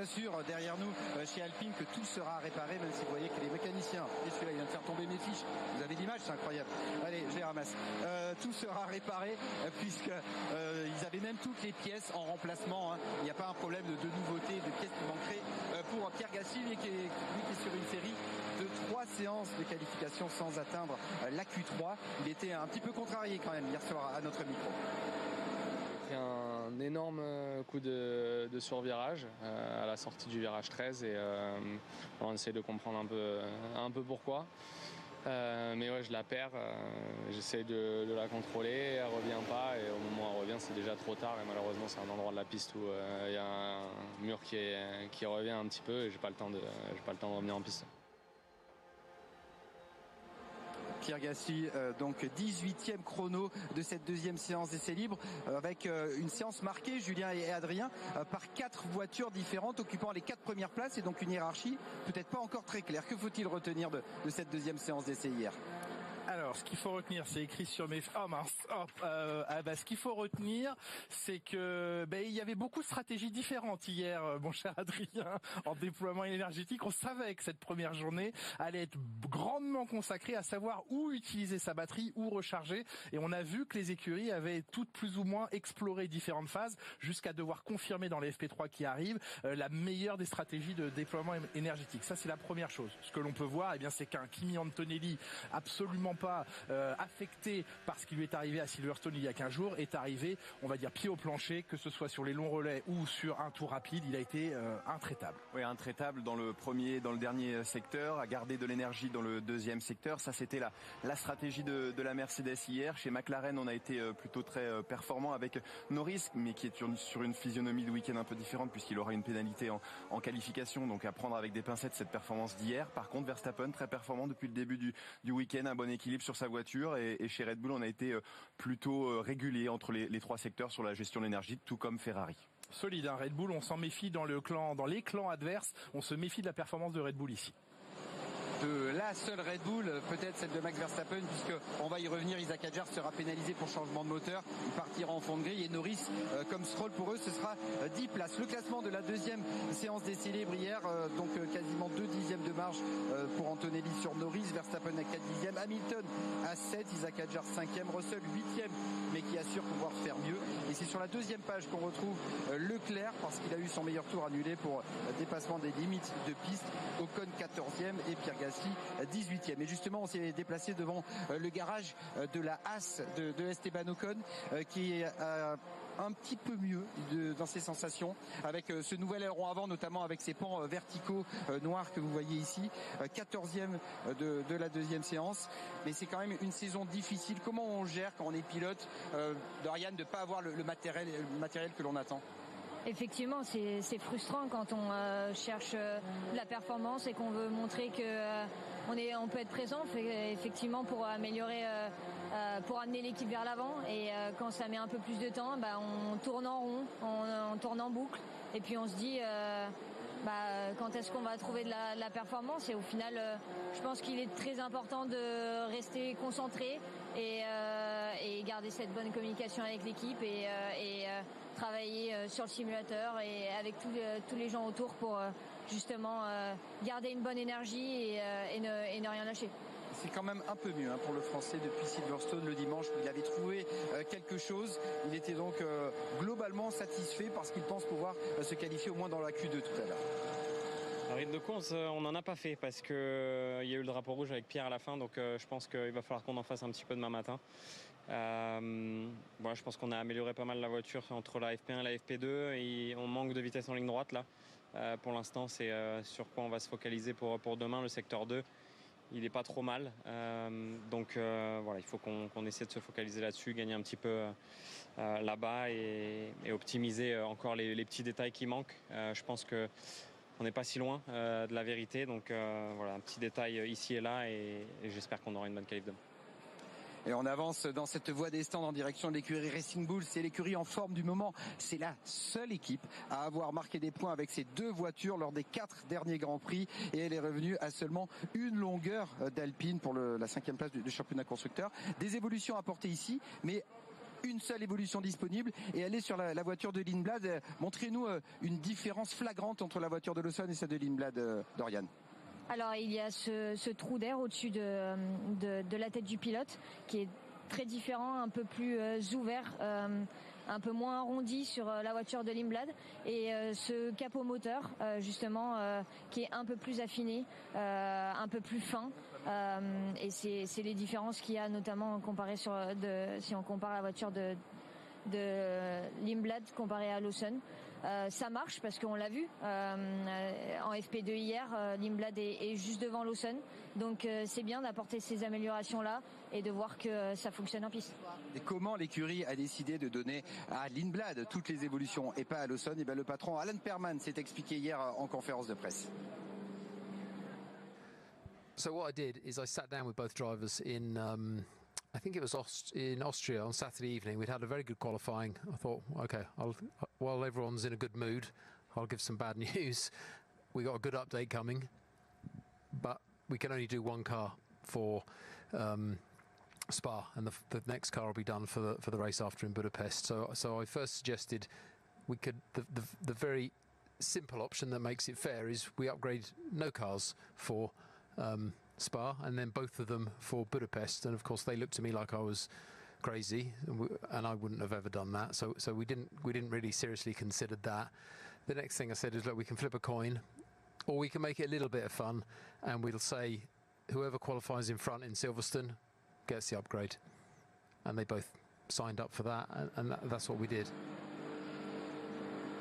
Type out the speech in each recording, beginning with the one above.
assure derrière nous chez Alpine que tout sera réparé, même si vous voyez que les mécaniciens, et celui-là il vient de faire tomber mes fiches, vous avez l'image, c'est incroyable, allez je les ramasse, tout sera réparé puisque ils avaient même toutes les pièces en remplacement, hein. Il n'y a pas un problème de nouveauté, de pièces qui manqueraient pour Pierre Gasly, lui qui est sur une série de 3 séances de qualification sans atteindre la Q3. Il était un petit peu contrarié quand même hier soir à notre micro. Un énorme coup de survirage à la sortie du virage 13 et on essaie de comprendre un peu pourquoi. Mais ouais, je la perds, j'essaie de la contrôler, elle revient pas et au moment où elle revient c'est déjà trop tard et malheureusement c'est un endroit de la piste où il y a un mur qui revient un petit peu et j'ai pas le temps de revenir en piste. Pierre Gasly, donc 18e chrono de cette deuxième séance d'essai libre, avec une séance marquée, Julien et Adrien, par 4 voitures différentes occupant les 4 premières places et donc une hiérarchie peut-être pas encore très claire. Que faut-il retenir de cette deuxième séance d'essai hier ? Alors, ce qu'il faut retenir, c'est écrit sur mes... Oh mince. Ce qu'il faut retenir, c'est que il y avait beaucoup de stratégies différentes hier, mon cher Adrien, en déploiement énergétique. On savait que cette première journée allait être grandement consacrée à savoir où utiliser sa batterie, où recharger. Et on a vu que les écuries avaient toutes plus ou moins exploré différentes phases jusqu'à devoir confirmer dans les FP3 qui arrivent la meilleure des stratégies de déploiement énergétique. Ça, c'est la première chose. Ce que l'on peut voir, c'est qu'un Kimi Antonelli absolument pas affecté par ce qui lui est arrivé à Silverstone il y a 15 jours, est arrivé, on va dire, pied au plancher, que ce soit sur les longs relais ou sur un tour rapide, il a été intraitable. Oui, intraitable dans le dernier secteur, à garder de l'énergie dans le deuxième secteur. Ça, c'était la stratégie de la Mercedes hier. Chez McLaren, on a été plutôt très performant avec Norris, mais qui est sur une physionomie de week-end un peu différente puisqu'il aura une pénalité en qualification, donc à prendre avec des pincettes cette performance d'hier. Par contre, Verstappen, très performant depuis le début du week-end, un bon équilibre sur sa voiture et chez Red Bull on a été plutôt régulier entre les 3 secteurs sur la gestion de l'énergie, tout comme Ferrari. Solide, Red Bull, on s'en méfie dans les clans adverses, on se méfie de la performance de Red Bull ici. De la seule Red Bull, peut-être celle de Max Verstappen, puisque on va y revenir, Isaac Hadjar sera pénalisé pour changement de moteur, il partira en fond de grille et Norris comme Stroll pour eux ce sera 10 places. Le classement de la deuxième séance d'essai libre hier, donc quasiment 2 dixièmes de marge pour Antonelli sur Norris, Verstappen à 4 dixièmes, Hamilton à 7, Isaac Hadjar 5e, Russell 8e mais qui assure pouvoir faire mieux. Et c'est sur la deuxième page qu'on retrouve Leclerc parce qu'il a eu son meilleur tour annulé pour dépassement des limites de piste, Ocon 14e et Pierre Gasly 18e. Et justement, on s'est déplacé devant le garage de la Haas de Esteban Ocon qui est un petit peu mieux dans ses sensations avec ce nouvel aileron avant, notamment avec ses pans verticaux noirs que vous voyez ici. 14e de la deuxième séance. Mais c'est quand même une saison difficile. Comment on gère quand on est pilote, Dorian, de ne pas avoir le matériel que l'on attend? Effectivement, c'est frustrant quand on cherche la performance et qu'on veut montrer que on peut être présent, effectivement, pour améliorer, pour amener l'équipe vers l'avant. Et quand ça met un peu plus de temps, on tourne en rond, on tourne en boucle, et puis on se dit quand est-ce qu'on va trouver de la performance. Et au final, je pense qu'il est très important de rester concentré et garder cette bonne communication avec l'équipe et travailler sur le simulateur et avec tous les gens autour pour justement garder une bonne énergie et ne rien lâcher. C'est quand même un peu mieux pour le Français depuis Silverstone le dimanche où il avait trouvé quelque chose. Il était donc globalement satisfait parce qu'il pense pouvoir se qualifier au moins dans la Q2 tout à l'heure. Un rythme de course, on n'en a pas fait parce qu'il y a eu le drapeau rouge avec Pierre à la fin, donc je pense qu'il va falloir qu'on en fasse un petit peu demain matin. Je pense qu'on a amélioré pas mal la voiture entre la FP1 et la FP2 et on manque de vitesse en ligne droite là. Pour l'instant, c'est sur quoi on va se focaliser pour demain, le secteur 2. Il n'est pas trop mal, il faut qu'on essaie de se focaliser là-dessus, gagner un petit peu là-bas et optimiser encore les petits détails qui manquent. Je pense que on n'est pas si loin de la vérité, donc un petit détail ici et là et j'espère qu'on aura une bonne qualif demain. Et on avance dans cette voie des stands en direction de l'écurie Racing Bull. C'est l'écurie en forme du moment. C'est la seule équipe à avoir marqué des points avec ses 2 voitures lors des 4 derniers Grands Prix. Et elle est revenue à seulement une longueur d'Alpine pour la 5e place du championnat constructeur. Des évolutions apportées ici, mais une seule évolution disponible et aller sur la voiture de Lindblad. Montrez-nous une différence flagrante entre la voiture de Lawson et celle de Lindblad, Dorian. Alors il y a ce trou d'air au-dessus de la tête du pilote qui est très différent, un peu plus ouvert, un peu moins arrondi sur la voiture de Lindblad, et ce capot moteur justement qui est un peu plus affiné, un peu plus fin, et c'est les différences qu'il y a notamment comparé si on compare la voiture de Lindblad comparée à Lawson. Ça marche parce qu'on l'a vu en FP2 hier, Lindblad est juste devant Lawson, donc c'est bien d'apporter ces améliorations là et de voir que ça fonctionne en piste. Et comment l'écurie a décidé de donner à Lindblad toutes les évolutions et pas à Lawson? Et bien le patron Alan Perman s'est expliqué hier en conférence de presse. So what I did is I sat down with both drivers in I think it was in Austria on Saturday evening. We'd had a very good qualifying. I thought, okay, while everyone's in a good mood, I'll give some bad news. We got a good update coming, but we can only do one car for Spa, and the next car will be done for the race after in Budapest. So I first suggested we could the very simple option that makes it fair is we upgrade no cars for Spa and then both of them for Budapest, and of course they looked at me like I was crazy, and I wouldn't have ever done that. So we didn't really seriously consider that. The next thing I said is, look, we can flip a coin, or we can make it a little bit of fun, and we'll say whoever qualifies in front in Silverstone gets the upgrade, and they both signed up for that, and that's what we did.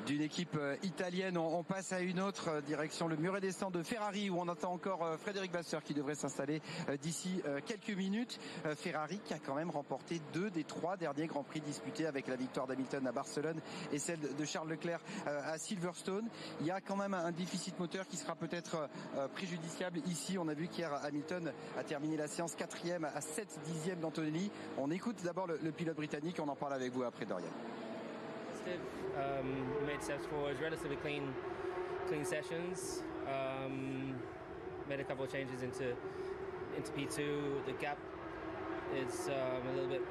D'une équipe italienne, on passe à une autre direction, le muret descend de Ferrari, où on attend encore Frédéric Vasseur qui devrait s'installer d'ici quelques minutes. Ferrari qui a quand même remporté 2 des 3 derniers Grands Prix disputés, avec la victoire d'Hamilton à Barcelone et celle de Charles Leclerc à Silverstone. Il y a quand même un déficit moteur qui sera peut-être préjudiciable ici. On a vu qu'hier Hamilton a terminé la séance 4e à 7 dixièmes d'Antonelli. On écoute d'abord le pilote britannique, on en parle avec vous après, Dorian. Made steps forward, relatively clean sessions. Made a couple of changes into P2. The gap is a little bit,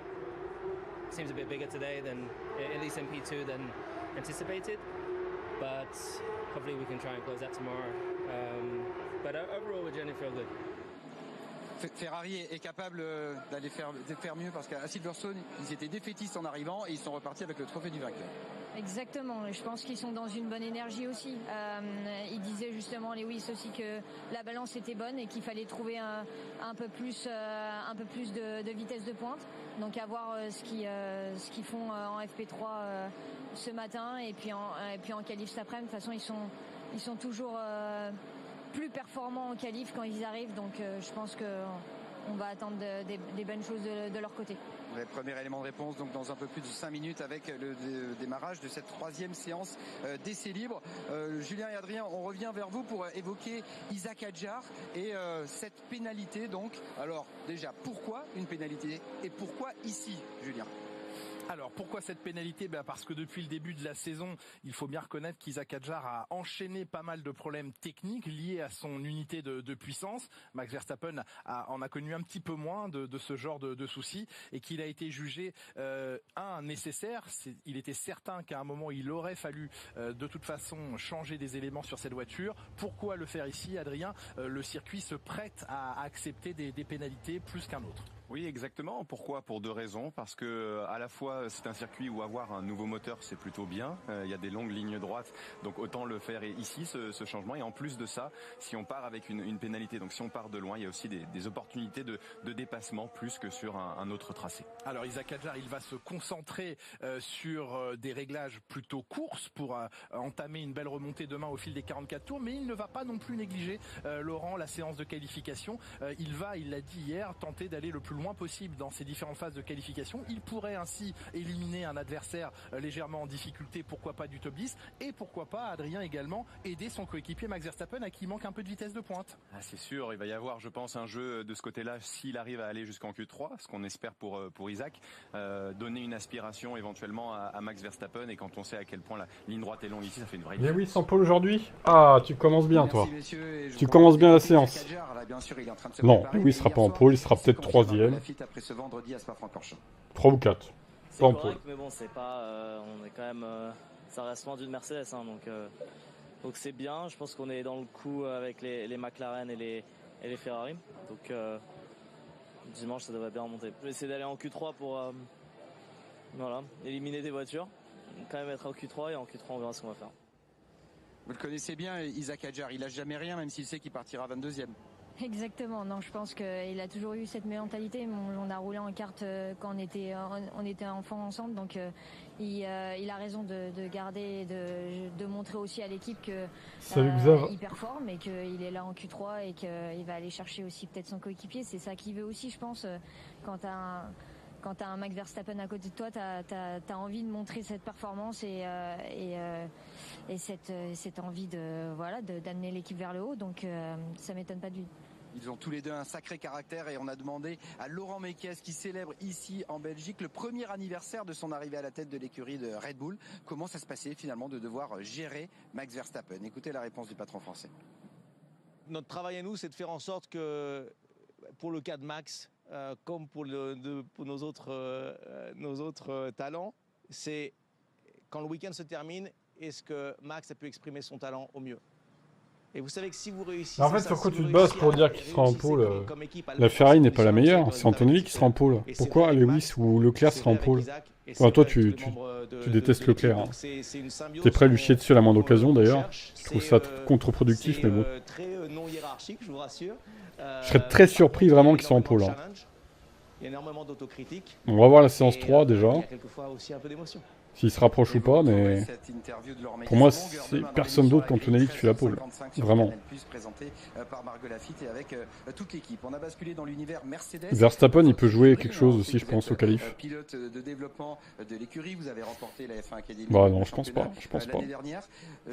seems a bit bigger today than, at least in P2, than anticipated. But hopefully we can try and close that tomorrow. But overall, we generally feel good. Ferrari est capable d'aller faire mieux, parce qu'à Silverstone, ils étaient défaitistes en arrivant et ils sont repartis avec le trophée du vainqueur. Exactement, je pense qu'ils sont dans une bonne énergie aussi. Il disait justement, Lewis aussi, que la balance était bonne et qu'il fallait trouver un peu plus de vitesse de pointe. Donc à voir ce qu'ils font en FP3 ce matin et puis en qualif cet après-midi. De toute façon, ils sont toujours plus performants en qualif quand ils arrivent, donc je pense qu'on va attendre des bonnes choses de leur côté. Le premier élément de réponse donc dans un peu plus de 5 minutes avec le démarrage de cette 3e séance d'essai libre. Julien et Adrien, on revient vers vous pour évoquer Isaac Hadjar et cette pénalité donc. Alors déjà, pourquoi une pénalité et pourquoi ici, Julien? Alors pourquoi cette pénalité? Parce que depuis le début de la saison, il faut bien reconnaître qu'Isaac Hadjar a enchaîné pas mal de problèmes techniques liés à son unité de puissance. Max Verstappen en a connu un petit peu moins de ce genre de soucis, et qu'il a été jugé nécessaire. Il était certain qu'à un moment il aurait fallu de toute façon changer des éléments sur cette voiture. Pourquoi le faire ici, Adrien? Le circuit se prête à accepter des pénalités plus qu'un autre. Oui, exactement. Pourquoi? Pour 2 raisons. Parce que à la fois c'est un circuit où avoir un nouveau moteur c'est plutôt bien. Il y a des longues lignes droites, donc autant le faire ici ce changement. Et en plus de ça, si on part avec une pénalité, donc si on part de loin, il y a aussi des opportunités de dépassement plus que sur un autre tracé. Alors Isaac Hadjar, il va se concentrer sur des réglages plutôt courses pour entamer une belle remontée demain au fil des 44 tours, mais il ne va pas non plus négliger, Laurent, la séance de qualification. Il l'a dit hier, tenter d'aller le plus loin possible dans ces différentes phases de qualification. Il pourrait ainsi éliminer un adversaire légèrement en difficulté, pourquoi pas du top 10, et pourquoi pas, Adrien, également aider son coéquipier Max Verstappen, à qui il manque un peu de vitesse de pointe. C'est sûr, il va y avoir, je pense, un jeu de ce côté-là s'il arrive à aller jusqu'en Q3, ce qu'on espère pour Isaac, donner une aspiration éventuellement à Max Verstappen, et quand on sait à quel point la ligne droite est longue ici, ça fait une vraie différence. Oui, sans Paul aujourd'hui. Ah, tu commences bien. Merci, toi. Messieurs, tu commences bien la séance. Hadjar, là, bien sûr, il est en train de se non, préparer, oui, il sera pas en pôle, il sera peut-être 3e. 3 ou 4. C'est Pas en correct, pôle. mais bon, c'est pas. On est quand même. Ça reste loin d'une Mercedes, hein, donc c'est bien. Je pense qu'on est dans le coup avec les McLaren et les Ferrari. Donc dimanche, ça devrait bien remonter. Je vais essayer d'aller en Q3 pour voilà, éliminer des voitures. Quand même être en Q3 et en Q3, on verra ce qu'on va faire. Vous le connaissez bien, Isaac Hadjar, il lâche jamais rien, même s'il sait qu'il partira 22e. Exactement, non, je pense qu'il a toujours eu cette mentalité. On a roulé en kart quand on était enfants ensemble, donc il a raison de garder, de montrer aussi à l'équipe que il performe et qu'il est là en Q3 et qu'il va aller chercher aussi peut-être son coéquipier. C'est ça qu'il veut aussi, je pense, quand t'as un Max Verstappen à côté de toi, t'as envie de montrer cette performance et cette envie d'amener l'équipe vers le haut. Donc ça m'étonne pas de lui. Ils ont tous les deux un sacré caractère et on a demandé à Laurent Mekies, qui célèbre ici en Belgique le premier anniversaire de son arrivée à la tête de l'écurie de Red Bull, comment ça se passait finalement de devoir gérer Max Verstappen. Écoutez la réponse du patron français. Notre travail à nous, c'est de faire en sorte que pour le cas de Max, comme pour nos autres talents, c'est quand le week-end se termine, est-ce que Max a pu exprimer son talent au mieux? Et vous savez que si vous réussissez... En fait, sur quoi tu te bases pour dire qu'il sera en pôle? La Ferrari n'est pas la meilleure, c'est Antonelli qui sera en pôle. Pourquoi Lewis ou Leclerc sera en pôle? Enfin, toi, tu détestes Leclerc. Hein. T'es prêt à lui chier dessus à la moindre occasion, d'ailleurs. Je trouve ça contre-productif, mais bon. Je serais très surpris vraiment qu'ils soient en pôle. Hein. On va voir la séance 3 déjà. S'il se rapproche ou pas, mais pour moi, c'est personne d'autre qu'Antonelli qui fait la pole. Vraiment. Verstappen, il peut jouer quelque chose aussi, je pense, au qualif. Bah non, je pense pas.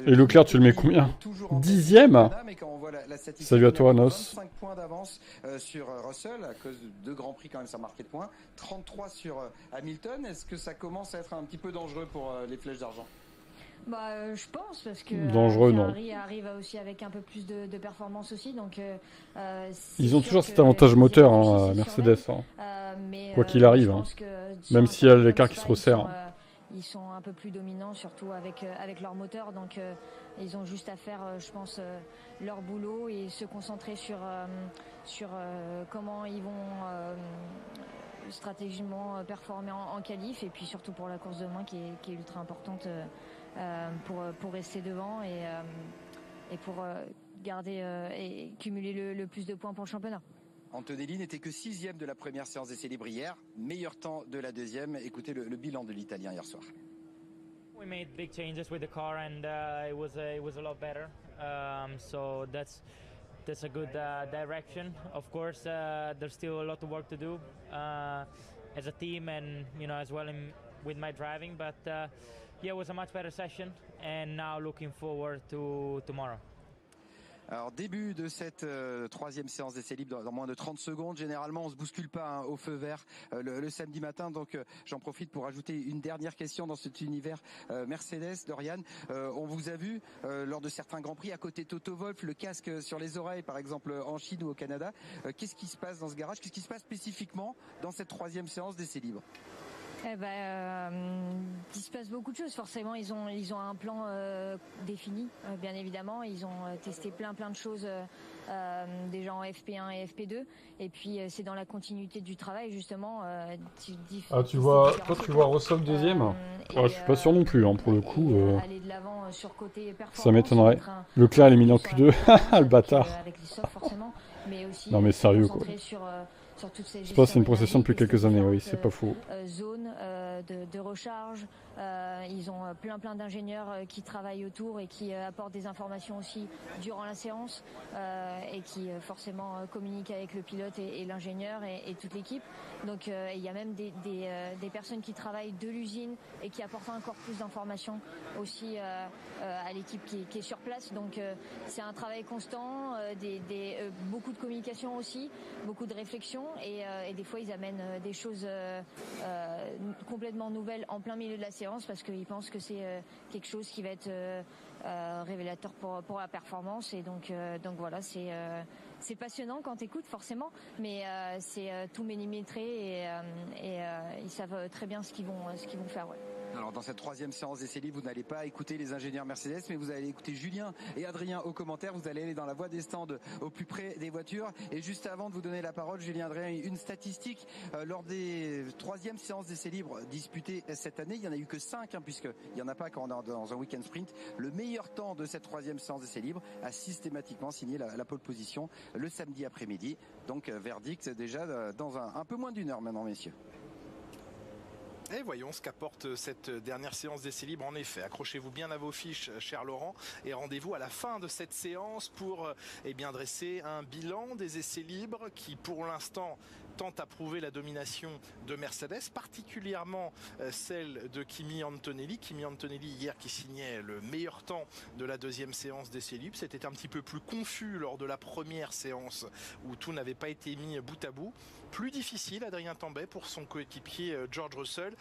Et Leclerc, tu le mets combien? 10e? Salut à toi, Nos. 25 points d'avance sur Russell, à cause de 2 grands prix quand même, ça marquait de points. 33 sur Hamilton. Est-ce que ça commence à être un petit peu dangereux pour les flèches d'argent? Je pense, parce que Ferrari arrive aussi avec un peu plus de performance aussi, donc ils ont toujours cet avantage moteur, hein, Mercedes, hein. Quoi qu'il arrive, hein. Même s'il y a l'écart qui se resserre. Ils sont un peu plus dominants, surtout avec leur moteur, donc ils ont juste à faire, je pense, leur boulot et se concentrer sur comment ils vont stratégiquement performer en qualif, et puis surtout pour la course de demain qui est ultra importante pour rester devant et pour garder et cumuler le plus de points pour le championnat. Antonelli n'était que 6e de la première séance d'essais libres hier, meilleur temps de la deuxième. Écoutez le bilan de l'Italien hier soir. We made big changes with the car and it was a lot better. So that's a good direction. Of course, there's still a lot of work to do as a team, and as well with my driving. But yeah, it was a much better session, and now looking forward to tomorrow. Alors début de cette troisième séance d'essai libre dans moins de 30 secondes. Généralement on se bouscule pas au feu vert le samedi matin, donc j'en profite pour ajouter une dernière question dans cet univers Mercedes. Dorian, on vous a vu lors de certains grands prix à côté de Toto Wolff, le casque sur les oreilles par exemple en Chine ou au Canada. Qu'est-ce qui se passe dans ce garage? Qu'est-ce qui se passe spécifiquement dans cette troisième séance d'essai libre? Il se passe beaucoup de choses. Forcément, ils ont un plan défini, bien évidemment. Ils ont testé plein de choses déjà en FP1 et FP2. Et puis, c'est dans la continuité du travail, justement. Tu vois Russell deuxième? Je suis pas sûr non plus, hein, pour le coup. Aller de l'avant sur côté ça m'étonnerait. Leclerc est mis en Q2. Le bâtard. Avec les softs, forcément, mais aussi non mais sérieux, quoi. Sur toutes ces je pense que c'est une procession depuis quelques années, oui, c'est pas faux. Zone de recharge, ils ont plein d'ingénieurs qui travaillent autour et qui apportent des informations aussi durant la séance et qui forcément communiquent avec le pilote et l'ingénieur et toute l'équipe. Donc il y a même des personnes qui travaillent de l'usine et qui apportent encore plus d'informations aussi à l'équipe qui est sur place. Donc c'est un travail constant, beaucoup de communication aussi, beaucoup de réflexion. Et des fois ils amènent des choses complètement nouvelles en plein milieu de la séance parce qu'ils pensent que c'est quelque chose qui va être révélateur pour la performance. Et donc voilà, c'est passionnant quand t'écoutes forcément, mais c'est tout millimétré et ils savent très bien ce qu'ils vont faire. Ouais. Alors dans cette troisième séance d'essai libre, vous n'allez pas écouter les ingénieurs Mercedes, mais vous allez écouter Julien et Adrien aux commentaires. Vous allez aller dans la voie des stands au plus près des voitures. Et juste avant de vous donner la parole, Julien, Adrien, une statistique lors des troisième séances d'essai libre disputées cette année, il n'y en a eu que 5, puisqu'il n'y en a pas quand on est dans un week-end sprint. Le meilleur temps de cette troisième séance d'essai libre a systématiquement signé la pole position le samedi après-midi. Donc verdict déjà dans un peu moins d'une heure maintenant, messieurs. Et voyons ce qu'apporte cette dernière séance d'essai libre. En effet, accrochez-vous bien à vos fiches, cher Laurent, et rendez-vous à la fin de cette séance pour dresser un bilan des essais libres qui, pour l'instant, tente à prouver la domination de Mercedes, particulièrement celle de Kimi Antonelli. Kimi Antonelli hier qui signait le meilleur temps de la deuxième séance d'essai libre. C'était un petit peu plus confus lors de la première séance où tout n'avait pas été mis bout à bout. Plus difficile, Adrien Tambay, pour son coéquipier George Russell,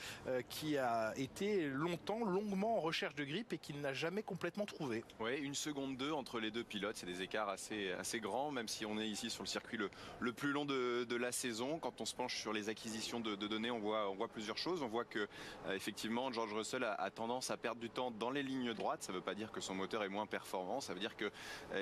qui a été longuement en recherche de grip et qu'il n'a jamais complètement trouvé. Oui, 1,2 seconde entre les deux pilotes, c'est des écarts assez grands, même si on est ici sur le circuit le plus long de la saison. Quand on se penche sur les acquisitions de données, on voit plusieurs choses. On voit que effectivement George Russell a tendance à perdre du temps dans les lignes droites. Ça ne veut pas dire que son moteur est moins performant, ça veut dire que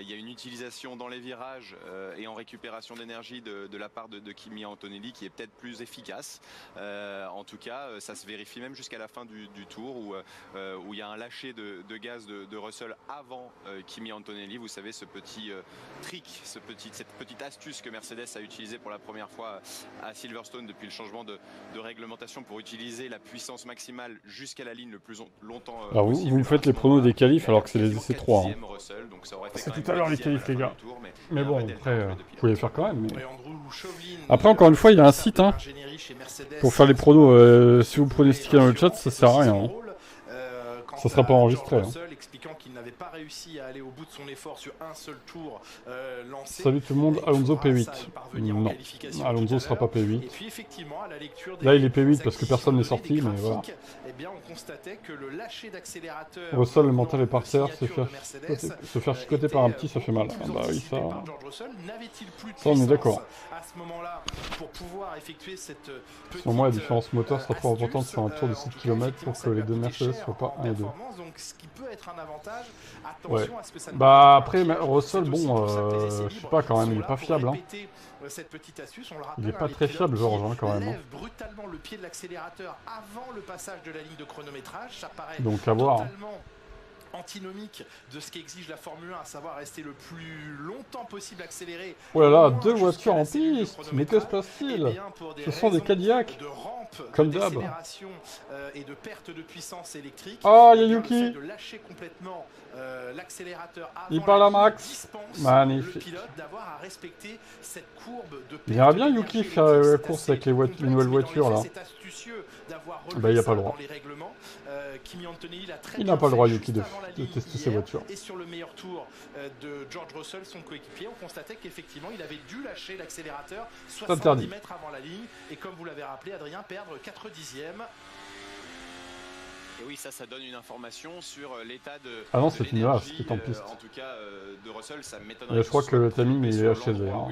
il y a une utilisation dans les virages et en récupération d'énergie de la part de Kimi Antonelli qui est peut-être plus efficace. En tout cas, ça se vérifie même jusqu'à la fin du tour où il y a un lâcher de gaz de Russell avant Kimi Antonelli. Vous savez, ce petit trick, cette petite astuce que Mercedes a utilisée pour la première fois à Silverstone depuis le changement de réglementation pour utiliser la puissance maximale jusqu'à la ligne le plus longtemps alors possible. vous me faites les pronos des qualifs alors que c'est les essais 3. Hein. C'est tout à l'heure les qualifs, les gars. Mais bon, après, vous pouvez les faire quand même. Mais... Après, encore une fois, il y a un site pour faire les pronos. Si vous pronostiquez dans le chat, ça sert à rien. Hein. Ça sera pas enregistré. Hein. Expliquant qu'il n'avait pas réussi à aller au bout de son effort sur un seul tour lancé. Salut tout le monde, Alonso P8. Non, Alonso sera pas P8. Là il est P8 parce que personne n'est sorti, mais voilà. Russell, le mental est par terre, se faire chicoter par un petit, ça fait mal. Ah bah oui, ça on est d'accord. Selon moi, la différence moteur sera trop importante sur un tour de 7 km pour que les deux Mercedes soient pas 1 et 2. Donc ce qui peut être un avantage, attention à ce que ça bah après Russell, bon, je sais pas quand même, il est pas fiable. Hein. Il est pas très fiable, Georges, hein, quand même. Hein. Brutalement le pied de l'accélérateur avant le passage de la ligne de chronométrage, ça paraît donc à voir. Antinomique de ce qu'exige la Formule 1, à savoir rester le plus longtemps possible accéléré. Oh là là, deux voitures en piste, mais que se passe-t-il? Ce sont des Cadillacs, comme d'hab. Et de perte de puissance électrique. Oh, il y a Yuki. De lâcher complètement l'accélérateur avant il parle à Max. Magnifique. Le pilote d'avoir à respecter cette courbe de il aimerait bien Yuki faire la course avec les nouvelles voitures là. Bah il n'y a pas le droit. Il n'a pas le droit Yuki de tester ses voitures. Et sur le meilleur tour de George Russell, son coéquipier, on constatait qu'effectivement il avait dû lâcher l'accélérateur 70 mètres avant la ligne et comme vous l'avez rappelé Adrien, perdre 4 dixièmes. Et oui, ça donne une information sur l'état de. Ah non, c'est une race qui est en piste. En tout cas, de Russell, ça m'étonnerait. Je crois que le timing il est lâché d'ailleurs.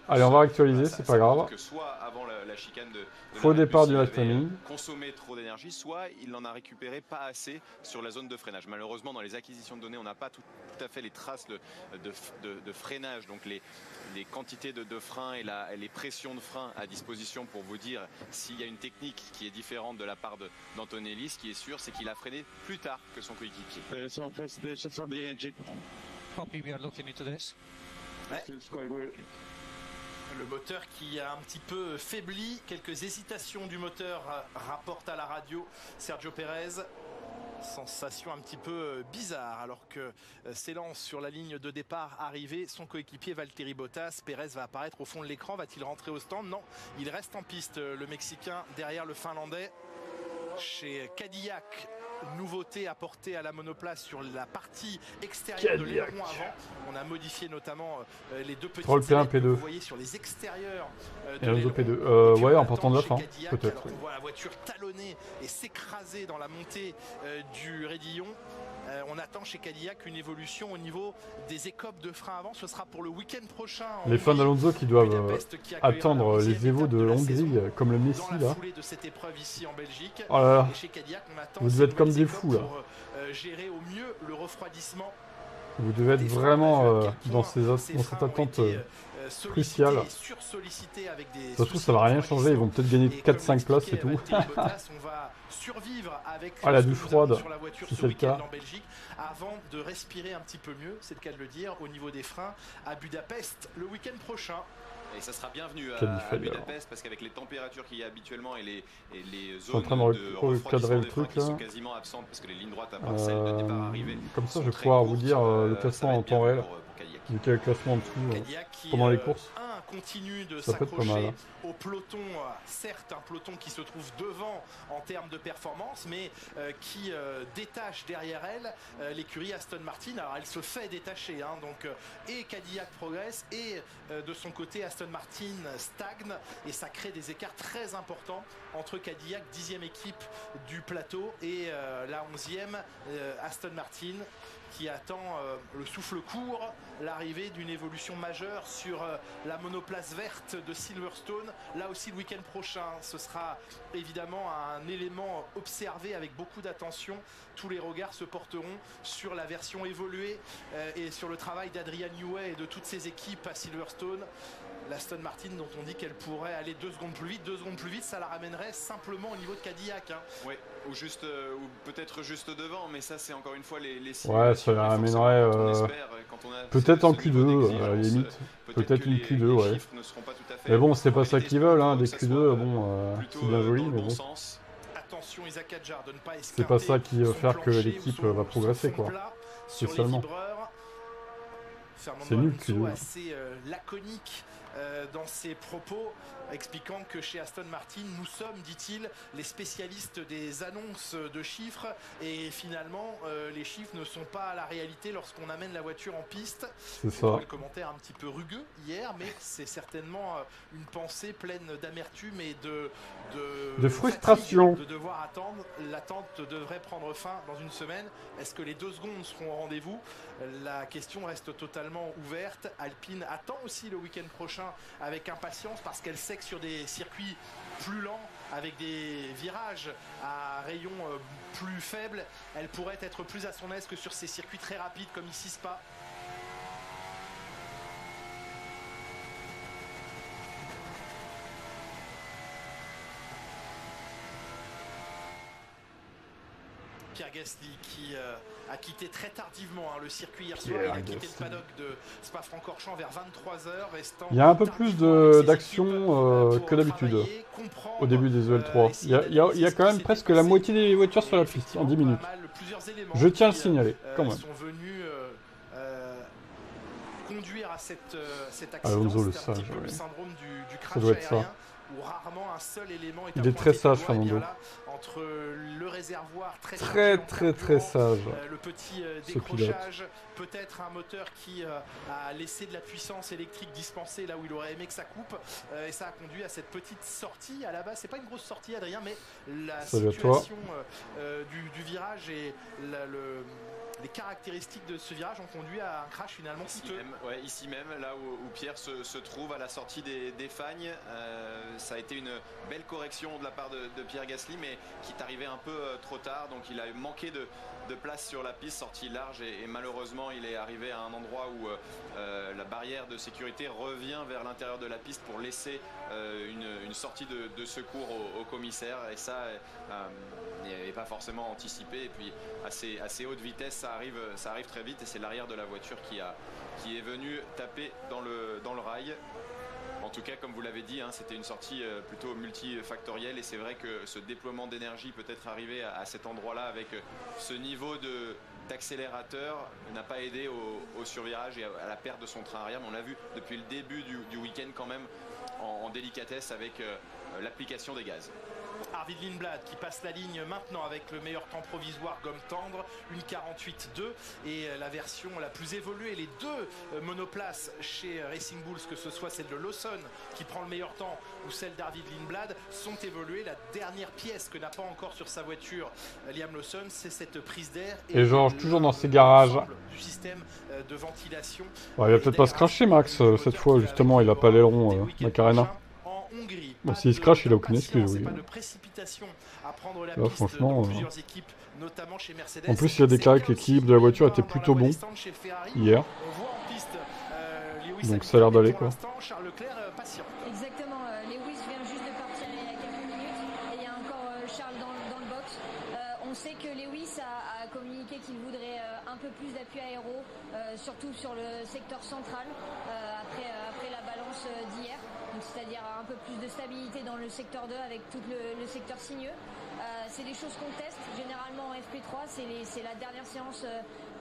Allez, on va actualiser, c'est pas grave. Soit avant la chicane de faux départ du live timing. Consommer trop d'énergie, soit il n'en a récupéré pas assez sur la zone de freinage. Malheureusement, dans les acquisitions de données, on n'a pas tout à fait les traces de freinage, donc les quantités de frein et les pressions de frein à disposition pour vous dire s'il y a une technique qui est différente de la part d'Antonelli. Ce qui est sûr, c'est qu'il a freiné plus tard que son coéquipier. Le moteur qui a un petit peu faibli, quelques hésitations du moteur rapporte à la radio Sergio Pérez. Sensation un petit peu bizarre alors que s'élance sur la ligne de départ arrivée son coéquipier Valtteri Bottas. Pérez va apparaître au fond de l'écran, va-t-il rentrer au stand? Non, il reste en piste le Mexicain derrière le Finlandais. Chez Cadillac, nouveauté apportée à la monoplace sur la partie extérieure de l'aileron avant. On a modifié notamment les deux petits P1, P2. que vous voyez sur les extérieurs et Alonso P2. Ouais, en partant de la fin, peut-être. On voit la voiture talonner et s'écraser dans la montée du raidillon. On attend chez Cadillac une évolution au niveau des écopes de frein avant. Ce sera pour le week-end prochain. Les fans d'Alonso qui doivent attendre les évos de Hongrie comme le Messi là. De cette épreuve ici en Belgique. Oh là là. Et chez Cadillac, on attend vous devez être comme des fous là. Pour gérer au mieux le refroidissement. Vous devez être vraiment dans cette attente cruciale. De toute façon, ça va rien changer. Ils vont peut-être gagner 4-5 places, c'est tout. Ah, la douche froide, si c'est le cas. Avant de respirer un petit peu mieux, c'est le cas de le dire, au niveau des freins à Budapest le week-end prochain. Et ça sera bienvenu à Budapest parce qu'avec les températures qu'il y a habituellement et les zones de refroidissement des freins qui sont quasiment absentes parce que les lignes droites à part celles de départ arrivées. Comme ça, je vais pouvoir vous dire le classement en temps réel. Du quel classement en dessous pendant les courses. Continue de s'accrocher au peloton, certes un peloton qui se trouve devant en termes de performance, mais qui détache derrière elle l'écurie Aston Martin. Alors elle se fait détacher, hein, donc et Cadillac progresse et de son côté Aston Martin stagne et ça crée des écarts très importants entre Cadillac, 10e équipe du plateau, et la 11e Aston Martin, qui attend le souffle court, l'arrivée d'une évolution majeure sur la monoplace verte de Silverstone. Là aussi le week-end prochain, ce sera évidemment un élément observé avec beaucoup d'attention. Tous les regards se porteront sur la version évoluée et sur le travail d'Adrian Newey et de toutes ses équipes à Silverstone. L'Aston Martin dont on dit qu'elle pourrait aller 2 secondes plus vite. 2 secondes plus vite, ça la ramènerait simplement au niveau de Cadillac. Hein. Oui, ou peut-être juste devant, mais ça c'est encore une fois les ouais, ça la ramènerait peut-être en Q2 à la limite. Peut-être une Q2, ouais. Mais bon, c'est pas ça qu'ils veulent, hein, des Q2, bon, c'est bien joli, mais bon. C'est pas ça qui va faire que l'équipe va progresser, quoi. Spécialement. C'est nul, Q2. Assez laconique dans ses propos, expliquant que chez Aston Martin, nous sommes, dit-il, les spécialistes des annonces de chiffres, et finalement, les chiffres ne sont pas la réalité lorsqu'on amène la voiture en piste. C'est ça. Le commentaire un petit peu rugueux hier, mais c'est certainement une pensée pleine d'amertume et de frustration. De devoir attendre. L'attente devrait prendre fin dans une semaine. Est-ce que les 2 secondes seront au rendez-vous? La question reste totalement ouverte. Alpine attend aussi le week-end prochain avec impatience parce qu'elle sait que sur des circuits plus lents, avec des virages à rayon plus faible, elle pourrait être plus à son aise que sur ces circuits très rapides comme ici Spa. Pierre Gasly qui a quitté très tardivement le circuit hier soir. Il a quitté le paddock de Spa-Francorchamps vers 23h. Il y a un peu plus d'action que d'habitude au début des EL3. Il y a quand même presque la moitié des voitures sur la piste en 10 minutes. Je tiens à le signaler, quand même. Sont venus conduire à cet accident. Alonso, le sage, ouais. Le syndrome du crash ça doit être aérien. Ça. Où rarement un seul élément est il est très sage, Fernando. Entre le réservoir très sage. Le petit décrochage, peut-être un moteur qui a laissé de la puissance électrique dispensée là où il aurait aimé que ça coupe, et ça a conduit à cette petite sortie. À la base, c'est pas une grosse sortie, Adrien, mais la situation du virage et les caractéristiques de ce virage ont conduit à un crash finalement ici même, là où Pierre se trouve à la sortie des Fagnes. Ça a été une belle correction de la part de Pierre Gasly, mais qui est arrivé un peu trop tard, donc il a manqué de place sur la piste, sortie large, et malheureusement il est arrivé à un endroit où la barrière de sécurité revient vers l'intérieur de la piste pour laisser une sortie de secours au commissaire, et ça n'est pas forcément anticipé, et puis assez haute vitesse ça arrive très vite, et c'est l'arrière de la voiture qui est venu taper dans le rail. En tout cas, comme vous l'avez dit, c'était une sortie plutôt multifactorielle, et c'est vrai que ce déploiement d'énergie peut-être arrivé à cet endroit-là avec ce niveau d'accélérateur n'a pas aidé au survirage et à la perte de son train arrière. Mais on l'a vu depuis le début du week-end quand même en délicatesse avec l'application des gaz. Arvid Lindblad qui passe la ligne maintenant avec le meilleur temps provisoire gomme tendre, une 48.2 et la version la plus évoluée. Les deux monoplaces chez Racing Bulls, que ce soit celle de Lawson qui prend le meilleur temps ou celle d'Arvid Lindblad, sont évoluées. La dernière pièce que n'a pas encore sur sa voiture Liam Lawson, c'est cette prise d'air. Et Georges toujours dans ses garages. Du système de ventilation. Ouais, il va peut-être pas se cracher Max cette fois, justement, il a pas l'aileron Macarena. Bon, s'il se crache, il a aucune excuse, oui. Là, franchement... En plus, il a déclaré que l'équilibre de la voiture était plutôt bon hier. Donc ça a l'air d'aller, quoi. Exactement, Lewis vient juste de partir il y a quelques minutes et il y a encore Charles dans le box. On sait que Lewis a communiqué qu'il voudrait un peu plus d'appui aéro, surtout sur le secteur central, après la balance d'hier. C'est-à-dire un peu plus de stabilité dans le secteur 2 avec tout le secteur sinueux. C'est des choses qu'on teste. Généralement en FP3, c'est la dernière séance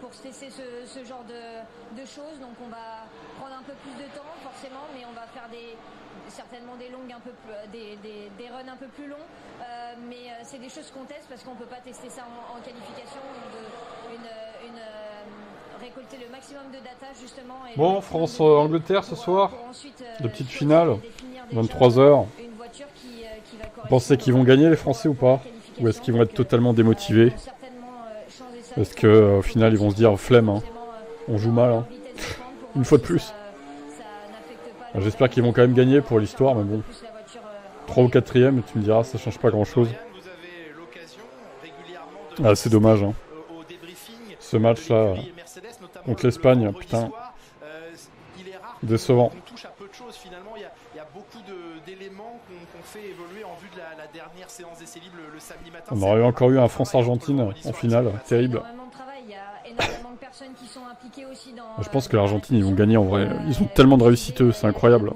pour tester ce genre de choses. Donc on va prendre un peu plus de temps forcément, mais on va faire certainement des longues des runs un peu plus longs. Mais c'est des choses qu'on teste parce qu'on peut pas tester ça en qualification. On veut récolter le maximum de data justement. Et bon, France-Angleterre ce soir, de petite finale, 23h. Vous pensez qu'ils vont gagner les Français ou pas? Ou est-ce qu'ils vont être totalement démotivés? Est-ce qu'au final ils vont se dire flemme, hein. On joue mal, hein. Une fois de plus. J'espère qu'ils vont quand même gagner pour l'histoire, mais bon. 3 ou 4e, tu me diras, ça change pas grand-chose. Ah, c'est dommage, hein. Ce match-là, contre l'Espagne, putain, décevant. On touche à peu de choses finalement, il y a beaucoup d'éléments qu'on fait évoluer en vue de la dernière séance d'essai libre le samedi matin. On aurait encore eu un France-Argentine en finale, terrible. Je pense que l'Argentine, ils vont gagner en vrai. Ils ont tellement de réussite eux, c'est incroyable.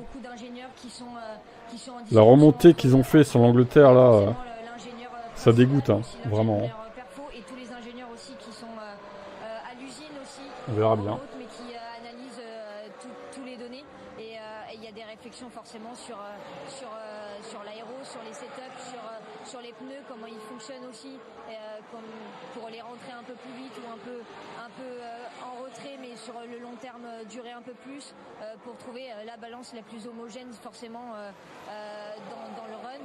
La remontée qu'ils ont fait sur l'Angleterre là, ça dégoûte, hein, vraiment. On verra bien. Mais qui analyse tous les données et il y a des réflexions forcément sur l'aéro, sur les setups, sur les pneus, comment ils fonctionnent aussi, pour les rentrer un peu plus vite ou un peu en retrait, mais sur le long terme durer un peu plus, pour trouver la balance la plus homogène forcément dans le run,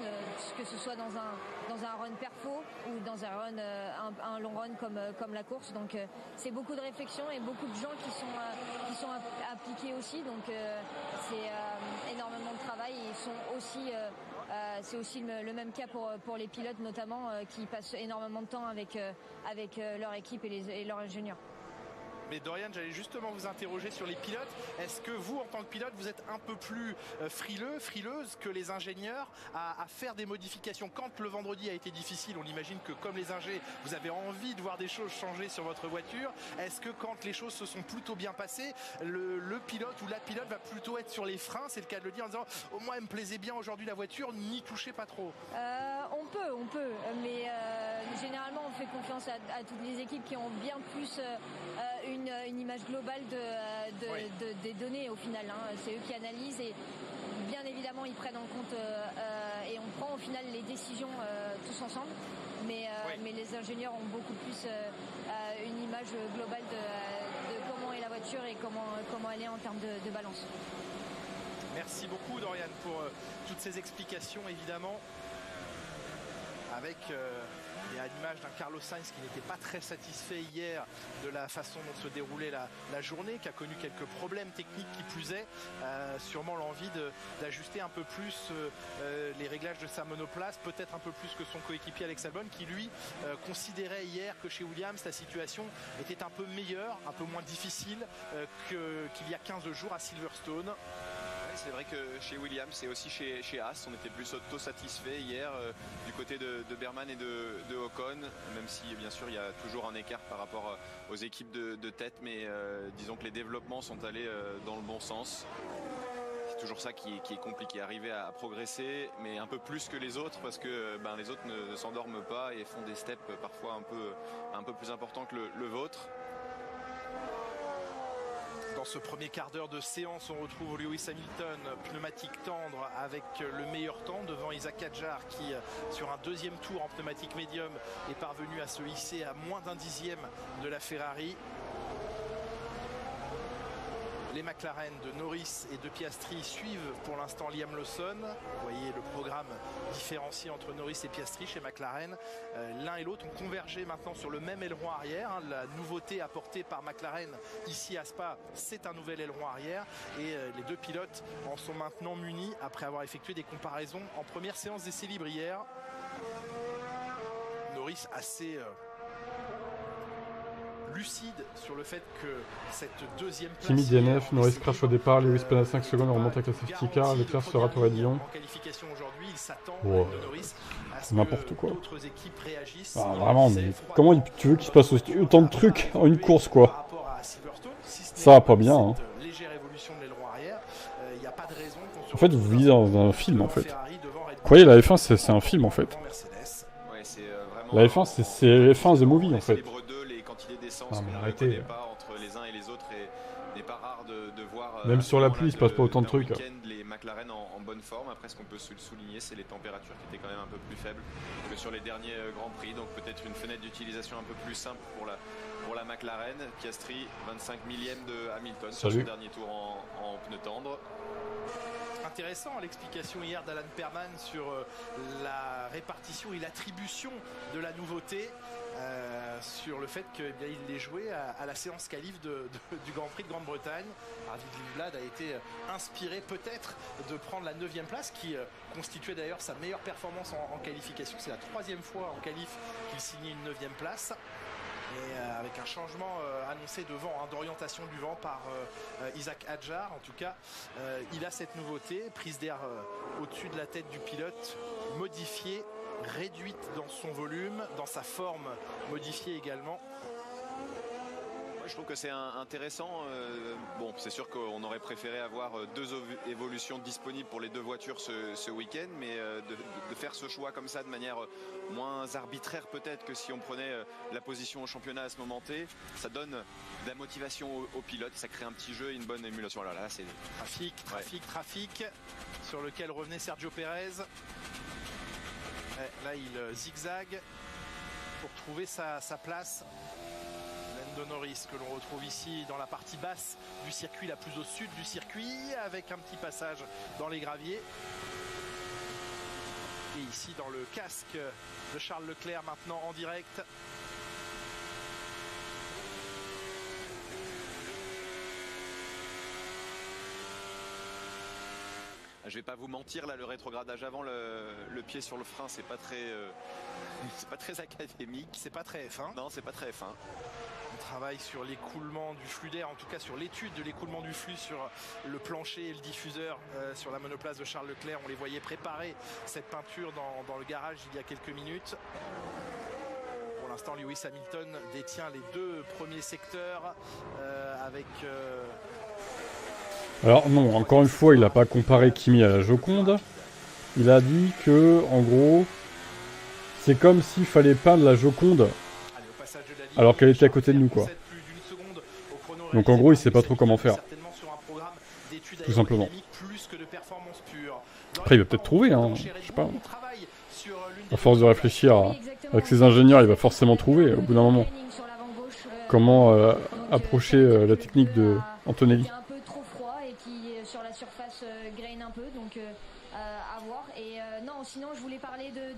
que ce soit dans un run perfo ou dans un run un long run comme la course. Donc c'est beaucoup de réflexion et beaucoup de gens qui sont appliqués aussi. Donc c'est énormément de travail. Ils sont aussi c'est aussi le même cas pour les pilotes notamment, qui passent énormément de temps avec leur équipe et leurs ingénieurs. Mais Dorian, j'allais justement vous interroger sur les pilotes. Est-ce que vous, en tant que pilote, vous êtes un peu plus frileuse que les ingénieurs à faire des modifications? Quand le vendredi a été difficile, on imagine que comme les ingés, vous avez envie de voir des choses changer sur votre voiture. Est-ce que quand les choses se sont plutôt bien passées, le pilote ou la pilote va plutôt être sur les freins, c'est le cas de le dire, en disant au moins elle me plaisait bien aujourd'hui la voiture, n'y touchez pas trop? On peut, mais généralement on fait confiance à toutes les équipes qui ont bien plus une image globale des données au final, hein. C'est eux qui analysent et bien évidemment ils prennent en compte et on prend au final les décisions tous ensemble, mais les ingénieurs ont beaucoup plus une image globale de comment est la voiture et comment elle est en termes de balance. Merci beaucoup Dorian pour toutes ces explications évidemment. Avec à l'image d'un Carlos Sainz qui n'était pas très satisfait hier de la façon dont se déroulait la journée, qui a connu quelques problèmes techniques qui plus est, sûrement l'envie d'ajuster un peu plus les réglages de sa monoplace, peut-être un peu plus que son coéquipier Alex Albon, qui lui considérait hier que chez Williams la situation était un peu meilleure, un peu moins difficile qu'il y a 15 jours à Silverstone. C'est vrai que chez Williams et aussi chez Haas, on était plus auto-satisfait hier du côté de Berman et de Ocon, même si bien sûr il y a toujours un écart par rapport aux équipes de tête, mais disons que les développements sont allés dans le bon sens. C'est toujours ça qui est compliqué, arriver à progresser, mais un peu plus que les autres, parce que les autres ne s'endorment pas et font des steps parfois un peu plus importants que le vôtre. Dans ce premier quart d'heure de séance, on retrouve Lewis Hamilton, pneumatique tendre avec le meilleur temps devant Isaac Hadjar qui, sur un deuxième tour en pneumatique médium, est parvenu à se hisser à moins d'un dixième de la Ferrari. Les McLaren de Norris et de Piastri suivent pour l'instant Liam Lawson. Vous voyez le programme différencié entre Norris et Piastri chez McLaren. L'un et l'autre ont convergé maintenant sur le même aileron arrière. La nouveauté apportée par McLaren ici à Spa, c'est un nouvel aileron arrière. Et les deux pilotes en sont maintenant munis après avoir effectué des comparaisons en première séance d'essai libre hier. Norris assez... lucide sur le fait que cette deuxième place... Kimi DNF, Norris crash au départ, Lewis peine à 5 secondes, on remonte avec la safety car, Leclerc se rate au raidillon. Wow. N'importe quoi. Ah, vraiment, mais comment tu veux qu'il se passe autant de trucs en une course, quoi? Ça va pas bien, hein. En fait, vous vivez dans un film, en fait. Croyez, la F1, c'est un film, en fait. La F1, c'est F1 The Movie, en fait. Non, mais arrêtez. Entre les uns et les autres n'est pas rare de voir même sur la pluie il se passe pas autant de trucs. Les McLaren en bonne forme. Après, ce qu'on peut le souligner, c'est les températures qui étaient quand même un peu plus faibles que sur les derniers Grands Prix, donc peut-être une fenêtre d'utilisation un peu plus simple pour la McLaren. Piastri 25 millièmes de Hamilton sur son dernier tour en pneu tendre. Intéressant l'explication hier d'Alan Perman sur la répartition et l'attribution de la nouveauté, sur le fait qu'il l'ait joué à la séance qualif du Grand Prix de Grande-Bretagne. David Lindblad a été inspiré peut-être de prendre la 9e place qui constituait d'ailleurs sa meilleure performance en qualification. C'est la 3e fois en qualif qu'il signait une 9e place. Et avec un changement annoncé de vent, d'orientation du vent par Isaac Hadjar. En tout cas, il a cette nouveauté, prise d'air au-dessus de la tête du pilote, modifiée, réduite dans son volume, dans sa forme modifiée également. Je trouve que c'est intéressant. Bon, c'est sûr qu'on aurait préféré avoir deux évolutions disponibles pour les deux voitures ce week-end, mais de faire ce choix comme ça de manière moins arbitraire peut-être que si on prenait la position au championnat à ce moment T, ça donne de la motivation aux pilotes, ça crée un petit jeu et une bonne émulation. Alors là, c'est trafic sur lequel revenait Sergio Pérez. Là, il zigzague pour trouver sa place. De Norris que l'on retrouve ici dans la partie basse du circuit, la plus au sud du circuit, avec un petit passage dans les graviers. Et ici dans le casque de Charles Leclerc maintenant en direct. Je vais pas vous mentir, là, le rétrogradage avant le pied sur le frein, c'est pas très académique. C'est pas très F1. Non, c'est pas très F1. On travaille sur l'écoulement du flux d'air, en tout cas sur l'étude de l'écoulement du flux sur le plancher et le diffuseur sur la monoplace de Charles Leclerc. On les voyait préparer cette peinture dans le garage il y a quelques minutes. Pour l'instant, Lewis Hamilton détient les deux premiers secteurs avec... Alors non, encore une fois, il n'a pas comparé Kimi à la Joconde. Il a dit que, en gros, c'est comme s'il fallait peindre la Joconde alors qu'elle était à côté de nous, quoi. Donc en gros, il sait pas trop comment faire. Tout simplement. Après, il va peut-être trouver, hein. Je sais pas. À force de réfléchir avec ses ingénieurs, il va forcément trouver, au bout d'un moment, comment approcher la technique de Antonelli.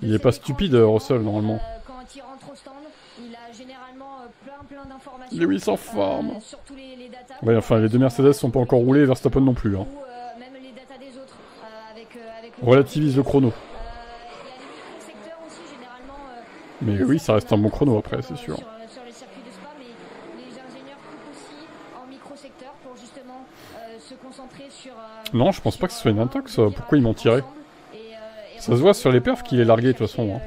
Il est pas stupide, Russell, normalement. Quand il rentre au stand, il a généralement plein d'informations. Lewis en forme. Ouais, enfin, les deux Mercedes sont pas encore roulés, Verstappen non plus. Hein. Même les datas des autres. Relativise le chrono. Mais oui, ça reste un bon chrono après, c'est sûr. Sur les circuits de Spa, mais les ingénieurs coupent aussi en micro-secteur pour justement se concentrer sur... Non, je pense pas que ce soit une intox. Pourquoi ils m'ont tiré? Ça se voit sur les perfs qu'il est largué de toute façon. Hein.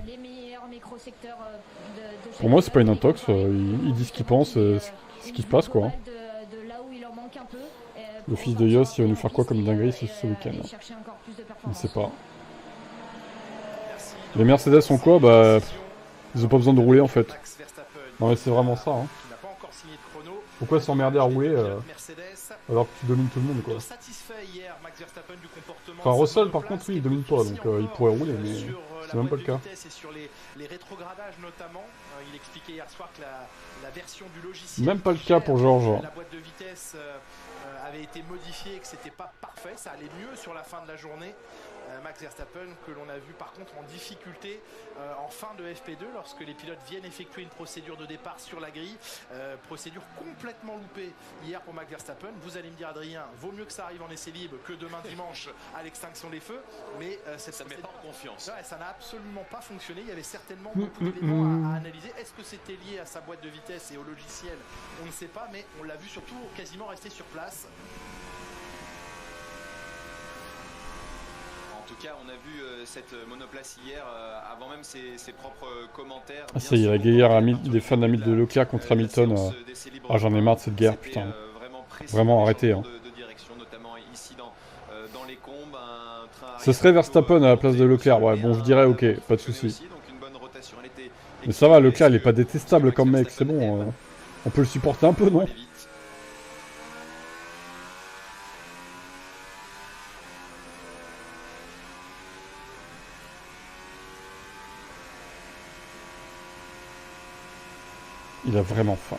Pour moi, c'est pas une intox. Ils disent ce qu'ils pensent, ce qui se passe, quoi. Le fils de Yoss, il va nous faire quoi comme dinguerie ce week-end? Je ne sais pas. Les Mercedes sont quoi? Bah, ils ont pas besoin de rouler en fait. Non mais c'est vraiment ça. Hein. Pourquoi s'emmerder à rouler alors que tu domines tout le monde, quoi. Satisfait hier Max Verstappen du comportement. Enfin, Russell, par contre, lui, il domine pas, donc il pourrait rouler, mais c'est même pas le cas. Et sur les rétrogradages notamment, il expliquait hier soir que la version du logiciel. Même pas le cas pour Georges. La boîte de vitesse avait été modifiée et que c'était pas parfait, ça allait mieux sur la fin de la journée. Max Verstappen que l'on a vu par contre en difficulté en fin de FP2 lorsque les pilotes viennent effectuer une procédure de départ sur la grille, procédure complètement loupée hier pour Max Verstappen. Vous allez me dire Adrien, vaut mieux que ça arrive en essai libre que demain dimanche à l'extinction des feux, mais ça ne met pas en confiance. Ouais, ça n'a absolument pas fonctionné, il y avait certainement beaucoup d'éléments à analyser. Est-ce que c'était lié à sa boîte de vitesse et au logiciel? On ne sait pas, mais on l'a vu surtout quasiment rester sur place. En tout cas, on a vu cette monoplace hier, avant même ses propres commentaires. Ah, ça y est, la guerre des fans de Leclerc contre Hamilton. Ah, j'en ai marre de cette guerre, putain. Vraiment, arrêtez. Hein. Ce serait Verstappen à la place de Leclerc. Ouais, bon, je dirais ok, pas de souci. Mais ça va, Leclerc, il est pas détestable comme mec, c'est bon. On peut le supporter un peu, non? Il a vraiment faim.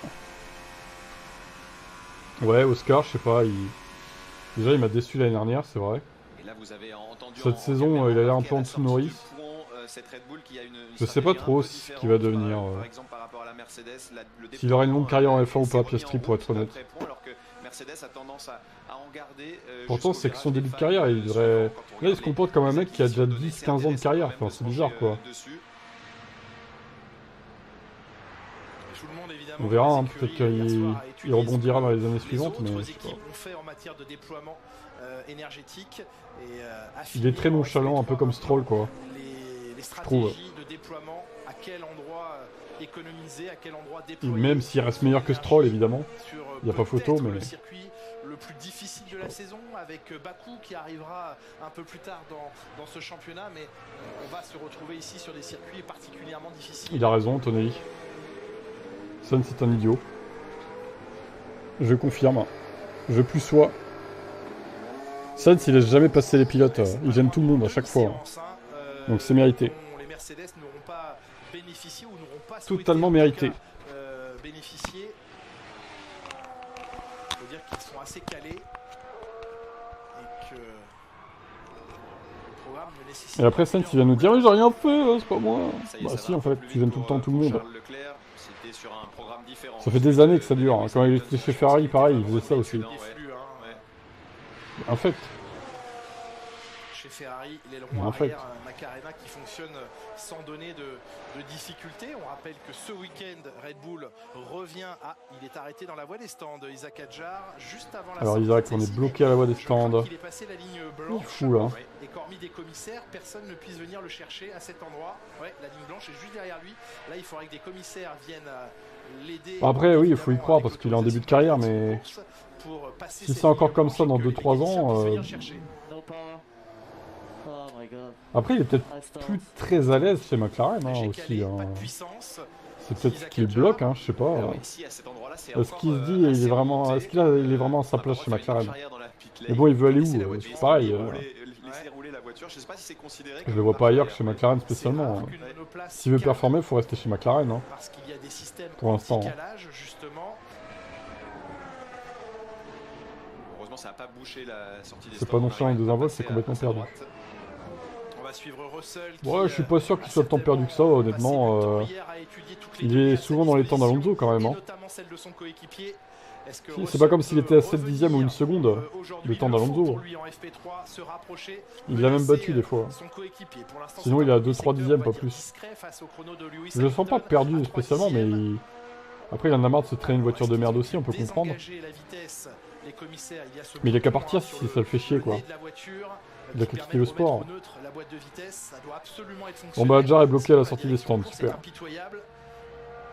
Ouais, Oscar, je sais pas, déjà il m'a déçu l'année dernière, c'est vrai. Cette saison, il a l'air un peu en dessous de Norris. Je sais pas trop ce qu'il va devenir. S'il aura une longue carrière en F1 ou pas, Piastri, pour être honnête. Pourtant, c'est que son début de carrière, il devrait... Là, il se comporte comme un mec qui a déjà 10-15 ans de carrière, enfin, c'est bizarre, quoi. On verra, hein, peut-être qu'il rebondira dans les années suivantes, mais je sais pas. Il est très nonchalant, un peu comme Stroll, quoi. Je trouve. Même s'il reste meilleur que Stroll, évidemment. Il n'y a pas photo, mais... Le plus difficile de la saison avec Bakou qui arrivera un peu plus tard dans ce championnat, mais on va se retrouver ici sur des circuits particulièrement difficiles. Il a raison, Tonelli. Sun, c'est un idiot. Je confirme. Je plus sois. Sun, il laisse jamais passer les pilotes. Il gêne tout le monde à chaque fois. Donc c'est mérité. Les Mercedes n'auront pas bénéficié ou n'auront pas totalement mérité. Bénéficier. Il faut dire qu'ils sont assez calés et que le programme ne nécessite pas. Et après, Sainz, il va nous dire j'ai rien fait, c'est pas moi. Bah si, en fait, tu gênes tout le temps tout le monde. Ça fait des années que ça dure. Hein. Quand il était chez Ferrari, pareil, il faisait ça aussi. En fait. Chez Ferrari, l'aileron arrière Macarena qui fonctionne sans donner de difficulté. On rappelle que ce week-end, Red Bull revient à... Il est arrêté dans la voie des stands, Isaac Hadjar, juste avant la... Alors Isaac, on est bloqué à la voie des stands. Il est passé la ligne blanche. Fou là. Et qu'hormis des commissaires, personne ne puisse venir le chercher à cet endroit. Ouais, la ligne blanche est juste derrière lui. Là, il faudrait que des commissaires viennent l'aider. Après, oui, il faut y croire parce qu'il est en début de carrière, mais... Si c'est encore comme ça dans 2-3 ans... Après, il est peut-être plus très à l'aise chez McLaren hein, aussi. Hein. C'est peut-être ce qu'il bloque, hein, je sais pas. Est-ce qu'il se dit, il est vraiment, est-ce qu'il est vraiment à sa place chez McLaren? Mais bon, il veut aller où? C'est pareil. Je le vois pas ailleurs que chez McLaren spécialement. Hein. S'il veut performer, il faut rester chez McLaren. Hein. Pour l'instant. C'est pas nonchalant de 2 volts, c'est complètement perdu. Ouais, je suis pas sûr qu'il soit tant perdu que ça, honnêtement. Il est souvent dans les temps d'Alonso quand même. Hein. C'est pas comme s'il était à 7 dixièmes ou 1 seconde de temps d'Alonso. Il l'a même battu des fois. Sinon il est à 2-3 dixièmes, pas plus. Je le sens pas perdu spécialement, mais après il en a marre de se traîner une voiture de merde aussi, on peut comprendre. Mais il a qu'à partir si ça le fait chier quoi. Il a qu'à quitter le sport. Bon bah Hadjar est bloqué à la sortie des stands, super.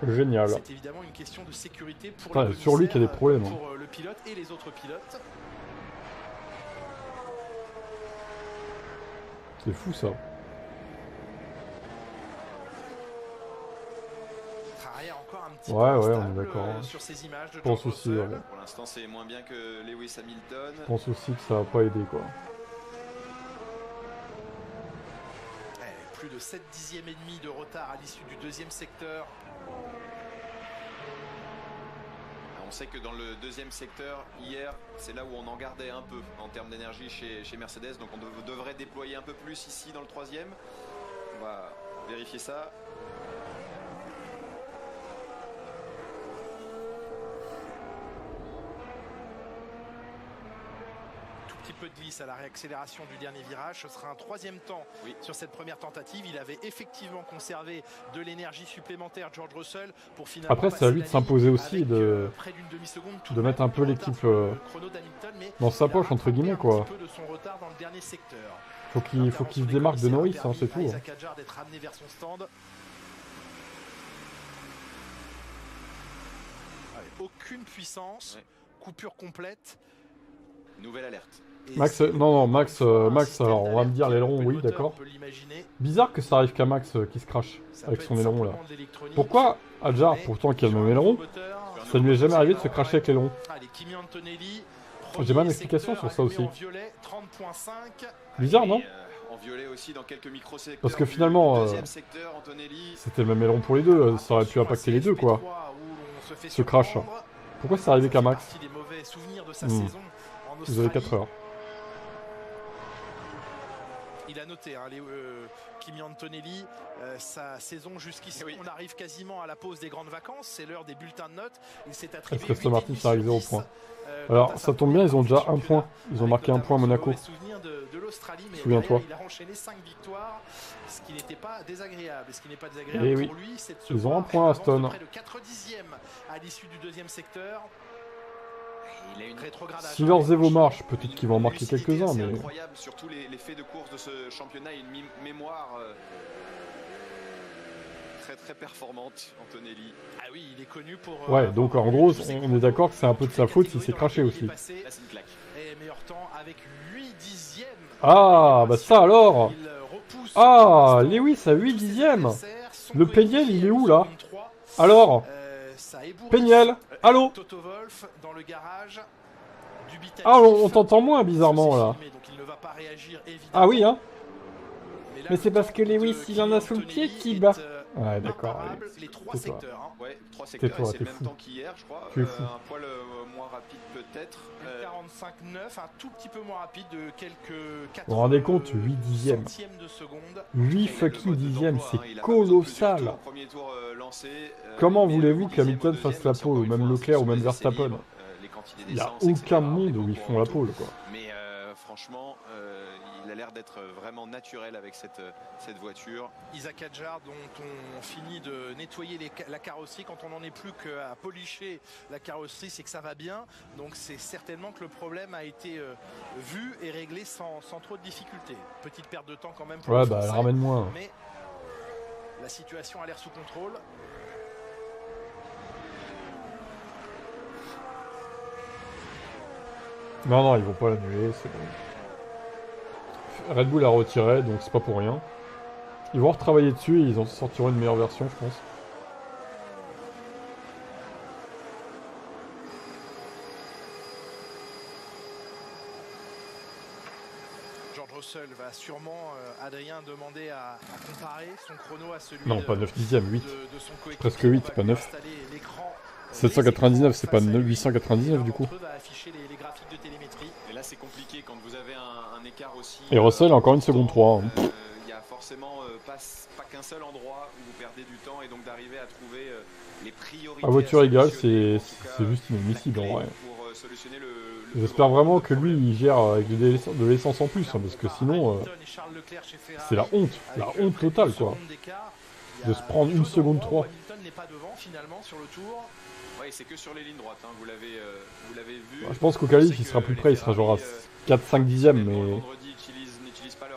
Génial. C'est évidemment une question de sécurité pour le sur lui qu'il y a des problèmes. Pour le pilote et les autres pilotes. C'est fou ça. arrière encore un petit Ouais, peu on est instable, d'accord. sur ces images de Je pense George aussi, Russell. ouais. Pour l'instant, c'est moins bien que Lewis Hamilton. Je pense aussi que ça va pas aider, quoi. Plus de 7 dixièmes et demi de retard à l'issue du deuxième secteur. On sait que dans le deuxième secteur, hier, c'est là où on en gardait un peu en termes d'énergie chez Mercedes. Donc on devrait déployer un peu plus ici dans le troisième. On va vérifier ça. Petit peu de glisse à la réaccélération du dernier virage. Ce sera un troisième temps sur cette première tentative. Il avait effectivement conservé de l'énergie supplémentaire, George Russell, pour finalement. Après, c'est à lui de s'imposer aussi, de mettre un peu l'équipe dans sa poche, entre guillemets, quoi. Faut qu'il se démarque de Norris, hein, c'est tout. Isaac Hadjar d'être ramené vers son stand. Aucune puissance, coupure complète. Nouvelle alerte. Max, Max, alors on va me dire l'aileron, oui, d'accord. Bizarre que ça arrive qu'à Max qui se crache avec son aileron là. Pourquoi Hadjar, pourtant qui a le même aileron, ça lui est jamais arrivé de se cracher avec l'aileron? J'ai pas d'explication sur ça aussi. Bizarre, non? Parce que finalement, c'était le même aileron pour les deux, ça aurait pu impacter les deux, quoi. Ce crash. Pourquoi c'est arrivé qu'à Max? Vous avez 4 heures. Il a noté, Kimi Antonelli, sa saison jusqu'ici. On arrive quasiment à la pause des grandes vacances. C'est l'heure des bulletins de notes. Il s'est attribué. Est-ce que Aston Martin s'est arrivé au point? Alors, ça tombe bien, ils ont déjà un point. Ils ont marqué un point à Monaco. Souviens-toi. Il a enchaîné 5 victoires, ce qui n'était pas désagréable. Ce qui n'est pas désagréable pour lui, c'est de se ils ont un point, Aston. près de 4 dixièmes à l'issue du deuxième secteur. Si leurs Evo marchent, peut-être qu'ils vont en marquer quelques-uns, mais... incroyable, surtout les faits de course de ce championnat, une mémoire très performante, Antonelli. Ah oui, il est connu pour... Ouais, donc en gros, on est d'accord que c'est un peu de sa faute s'il s'est craché aussi. Là, c'est une claque. Et meilleur temps avec 8 dixièmes. Ah, bah ça alors. Ah, Lewis à 8 dixièmes. Le Péniel, il est où là? Alors Péniel, allô? Ah, on t'entend moins bizarrement là. Ah oui, hein. Mais c'est parce que Lewis, il en a sous le pied qui bat. Ouais, d'accord. Les 3 secteurs. Ouais, 3 secteurs, c'est le même temps qu'hier, je crois. Tu es fou. Un poil moins rapide peut-être. 45,9, un tout petit peu moins rapide de quelques 4 Vous vous rendez compte, 8 dixièmes. 8 fucking dixièmes, c'est colossal. Comment voulez-vous qu'Hamilton fasse la pole, ou même Leclerc, ou même Verstappen? Il n'y a aucun monde où ils font la pole, quoi. Mais franchement, il a l'air d'être vraiment naturel avec cette voiture. Isaac Hadjar, dont on finit de nettoyer la carrosserie, quand on n'en est plus qu'à policher la carrosserie, c'est que ça va bien. Donc c'est certainement que le problème a été vu et réglé sans trop de difficultés. Petite perte de temps quand même pour ouais, le bah Français, ramène-moi. mais la situation a l'air sous contrôle. Non, ils vont pas l'annuler, c'est bon. Red Bull a retiré, donc c'est pas pour rien. Ils vont retravailler dessus et ils en sortiront une meilleure version, je pense. George Russell va sûrement, Adrien, demander à comparer son chrono à celui non, pas 9 dixièmes, 8. de son coéquipier. Presque 8, pas 9. 799, c'est pas 899 du coup. Et là, c'est compliqué quand vous avez un écart aussi. Et Russell, encore une seconde 3. Il y a forcément pas qu'un seul endroit où vous perdez du temps et donc d'arriver à trouver les priorités. À voiture égale, c'est juste inadmissible en vrai. J'espère vraiment que lui, il gère avec de l'essence en plus, hein, parce que sinon, c'est la honte totale, quoi. De se prendre une seconde 3. Hamilton n'est pas devant finalement sur le tour. Ouais, c'est que sur les lignes droites, hein. Vous l'avez vu. Je pense qu'au qualif, il sera plus près, il sera genre à 4-5 dixièmes, mais...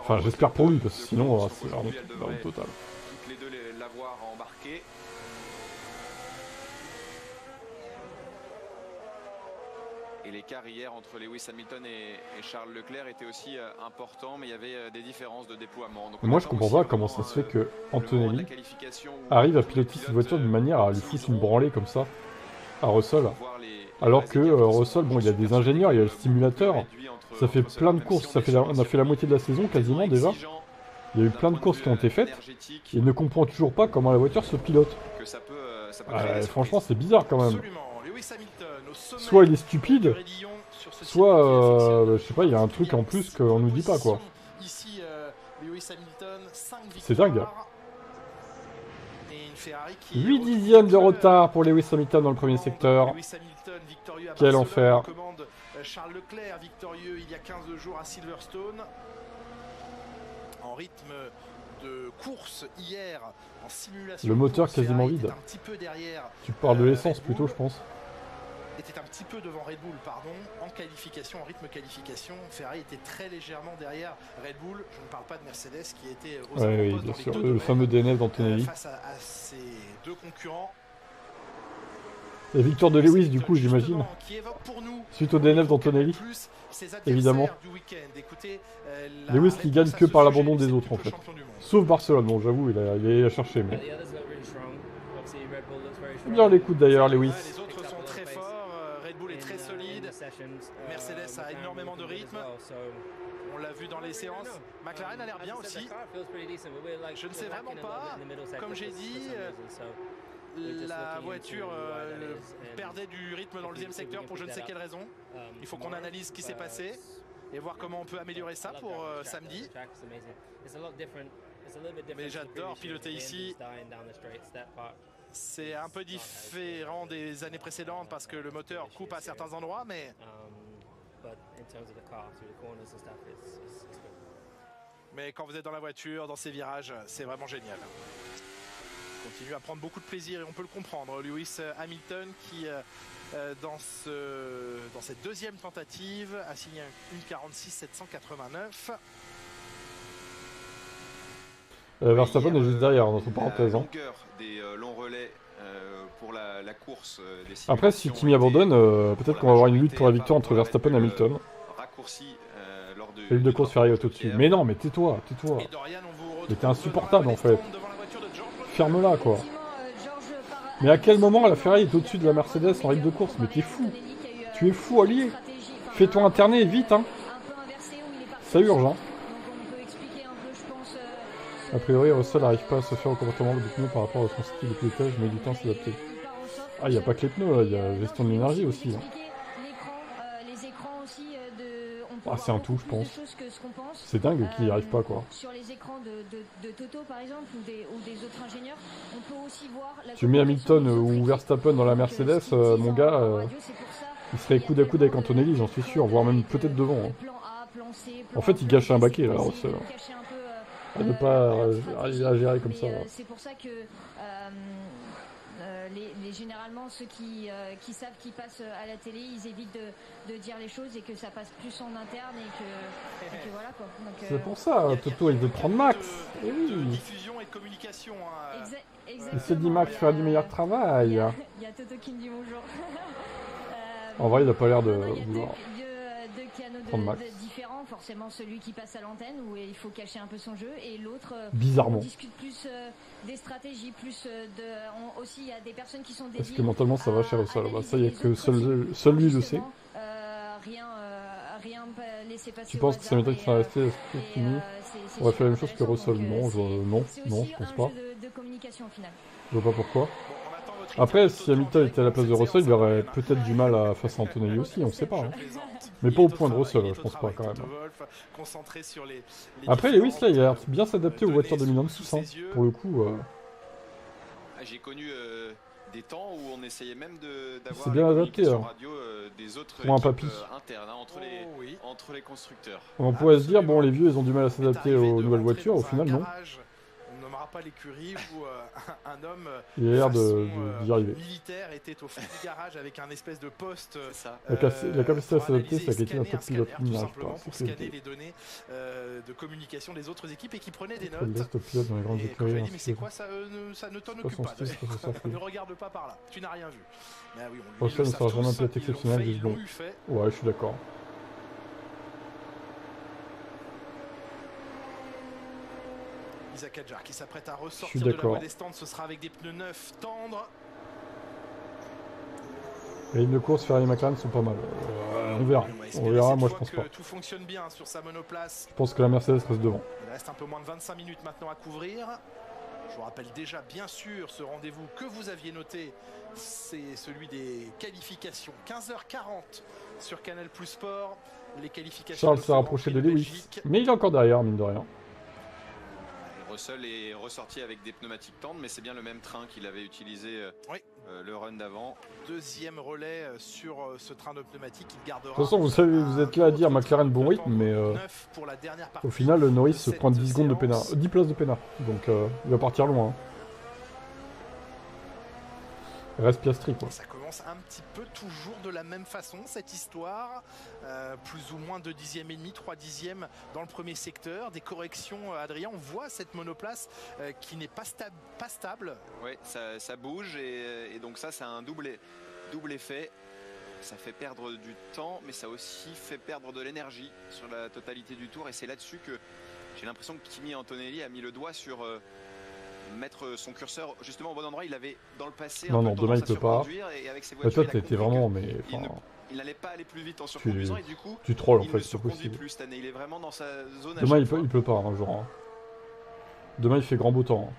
Enfin, j'espère pour lui, parce que sinon, c'est la honte totale. Toutes les deux l'avoir embarqué. Et l'écart hier entre Lewis Hamilton et Charles Leclerc était aussi important, mais il y avait des différences de déploiement. Donc, moi je comprends pas comment ça se fait que Antonelli arrive à piloter cette voiture d'une manière à lui foutre une branlée comme ça à Russell. Alors que Russell, bon, il y a des ingénieurs, il y a le simulateur, ça fait plein de courses, on a fait la moitié de la saison quasiment déjà. Il y a eu plein de courses qui ont été faites, et il ne comprend toujours pas comment la voiture se pilote. Franchement, c'est bizarre quand même. Soit il est stupide, soit, je sais pas, il y a un truc en plus qu'on nous dit pas, quoi. C'est dingue. 8 dixièmes de retard pour Lewis Hamilton dans le premier secteur. Quel enfer. Charles Leclerc victorieux il y a 15 jours à Silverstone. En rythme de course hier, en simulation. Le moteur quasiment vide. Un petit peu derrière, tu parles de l'essence plutôt, je pense. Était un petit peu devant Red Bull, pardon, en qualification, en rythme qualification. Ferrari était très légèrement derrière Red Bull. Je ne parle pas de Mercedes qui était aux oui, bien sûr, le fameux DNF d'Antonelli. Face à ces deux concurrents. La victoire de Lewis, du coup, j'imagine. Suite au DNF d'Antonelli, évidemment. Lewis qui gagne que par l'abandon des autres, en fait. Sauf Barcelone, bon, j'avoue, il est allé la chercher, mais... Bien l'écoute d'ailleurs, Lewis. Les autres sont très forts, Red Bull est très solide, Mercedes a énormément de rythme. On l'a vu dans les séances. McLaren a l'air bien aussi. Je ne sais vraiment pas. Comme j'ai dit, la voiture perdait du rythme dans le deuxième secteur pour je ne sais quelle raison. Il faut qu'on analyse ce qui s'est passé et voir comment on peut améliorer ça pour samedi. Mais j'adore piloter ici. C'est un peu différent des années précédentes parce que le moteur coupe à certains endroits, mais quand vous êtes dans la voiture, dans ces virages, c'est vraiment génial. On continue à prendre beaucoup de plaisir et on peut le comprendre. Lewis Hamilton qui, dans cette deuxième tentative, a signé une 46.789. Verstappen est juste derrière, entre parenthèses. Hein. Des longs relais pour la course des après, si Kimi abandonne, peut-être qu'on va avoir une lutte pour la victoire entre Verstappen et Hamilton. La lutte de course Ferrari est au-dessus. Mais non, mais tais-toi, tais-toi. Mais t'es insupportable en fait. Ferme-la quoi. Mais à quel moment la Ferrari est au-dessus de la Mercedes en rythme de course? Mais t'es fou. Tu es fou, allié. Fais-toi interner vite, hein. Ça urge, hein. A priori, Russell n'arrive pas à se faire au comportement des pneus par rapport à son style de pilotage, mais du temps à s'adapter. Ah, il n'y a pas que les pneus, là, il y a la gestion de l'énergie aussi. Hein. Ah, c'est un tout, je pense. C'est dingue qu'il n'y arrive pas, quoi. Sur les écrans de Toto, par exemple, ou des autres ingénieurs, on peut aussi voir... Tu mets Hamilton ou Verstappen dans la Mercedes, mon gars, il serait coude à coude avec Antonelli, j'en suis sûr, voire même peut-être devant. Hein. En fait, il gâche un baquet, là, Russell. À ne pas à gérer comme ça. C'est pour ça que généralement ceux qui savent qu'ils passent à la télé, ils évitent de dire les choses et que ça passe plus en interne et que voilà quoi. C'est pour ça, Toto il veut prendre Max. Et oui. Diffusion et communication. Il se dit Max fera du meilleur travail. Il y a Toto qui me dit bonjour. En vrai, il n'a pas l'air de vouloir. Canaux différents, forcément celui qui passe à l'antenne où il faut cacher un peu son jeu et l'autre bizarrement on discute plus des stratégies, plus aussi il y a des personnes qui sont dédiées. Parce que mentalement ça va chez Russell, bah, ça y est que seul lui le sait. Rien laisser passer. Tu penses que ça m'étonne qu'il soit resté fini on va faire la même chose que Russell? Non, je pense pas. De communication au final. Je vois pas pourquoi. Après, si Hamilton était à la place de Russell, il aurait peut-être du mal face à Antonelli aussi, on sait pas. Hein. Mais pas au point de Russell, je pense pas quand même. Après, Lewis là, il a l'air bien s'adapter aux voitures 2026, hein. Pour le coup. J'ai connu des temps où on essayait même d'avoir c'est bien adapté, hein. radio des autres pour un papy internes entre les constructeurs. On pourrait se dire, bon, les vieux, ils ont du mal à s'adapter aux nouvelles voitures, au final, non. nommera pas l'écurie où un homme il a l'air d'y arriver. Militaire était au fond du garage avec un espèce de poste. La capacité à s'adapter, c'est la qualité d'un top pilote tout simplement pour scanner les données de communication des autres équipes et qui prenait des notes. Et quand j'ai dit mais c'est quoi ça, ça ne t'en occupe pas. Ne regarde pas par là, tu n'as rien vu. Mais oui, ça ne sera jamais un pilote exceptionnel, juste bon. Ouais, je suis d'accord. Isaac Hadjar qui s'apprête à ressortir de la voie des stands, ce sera avec des pneus neufs tendres. Les lignes de course Ferrari et McLaren sont pas mal. On verra. On verra, moi je pense pas. Tout fonctionne bien sur sa monoplace. Je pense que la Mercedes reste devant. Il reste un peu moins de 25 minutes maintenant à couvrir. Je vous rappelle déjà, bien sûr, ce rendez-vous que vous aviez noté, c'est celui des qualifications. 15h40 sur Canal Plus Sport. Les qualifications. Charles s'est rapproché de Lewis, mais il est encore derrière, mine de rien. Russell est ressorti avec des pneumatiques tendres, mais c'est bien le même train qu'il avait utilisé le run d'avant. Deuxième relais sur ce train de pneumatique qu'il gardera. De toute façon, vous êtes là à dire McLaren bon rythme, mais au final, Norris se prend 10 secondes de pénal, 10 places de pénal, donc il va partir loin. Il reste Piastri, quoi. Ça commence un petit peu toujours de la même façon, cette histoire. Plus ou moins 2 dixièmes et demi, 3 dixièmes dans le premier secteur. Des corrections, Adrien. On voit cette monoplace qui n'est pas stable. Oui, ça bouge et donc ça, c'est un double effet. Ça fait perdre du temps, mais ça aussi fait perdre de l'énergie sur la totalité du tour. Et c'est là-dessus que j'ai l'impression que Kimi Antonelli a mis le doigt sur... mettre son curseur justement au bon endroit. Il avait dans le passé non, demain il peut pas. Mais toi t'étais vraiment, mais il n'allait pas aller plus vite en surconduisant et du coup tu trolls en fait, c'est possible. Plus cette année, il est vraiment dans sa zone. Demain il peut pas un jour. Hein. Demain il fait grand beau temps. Hein.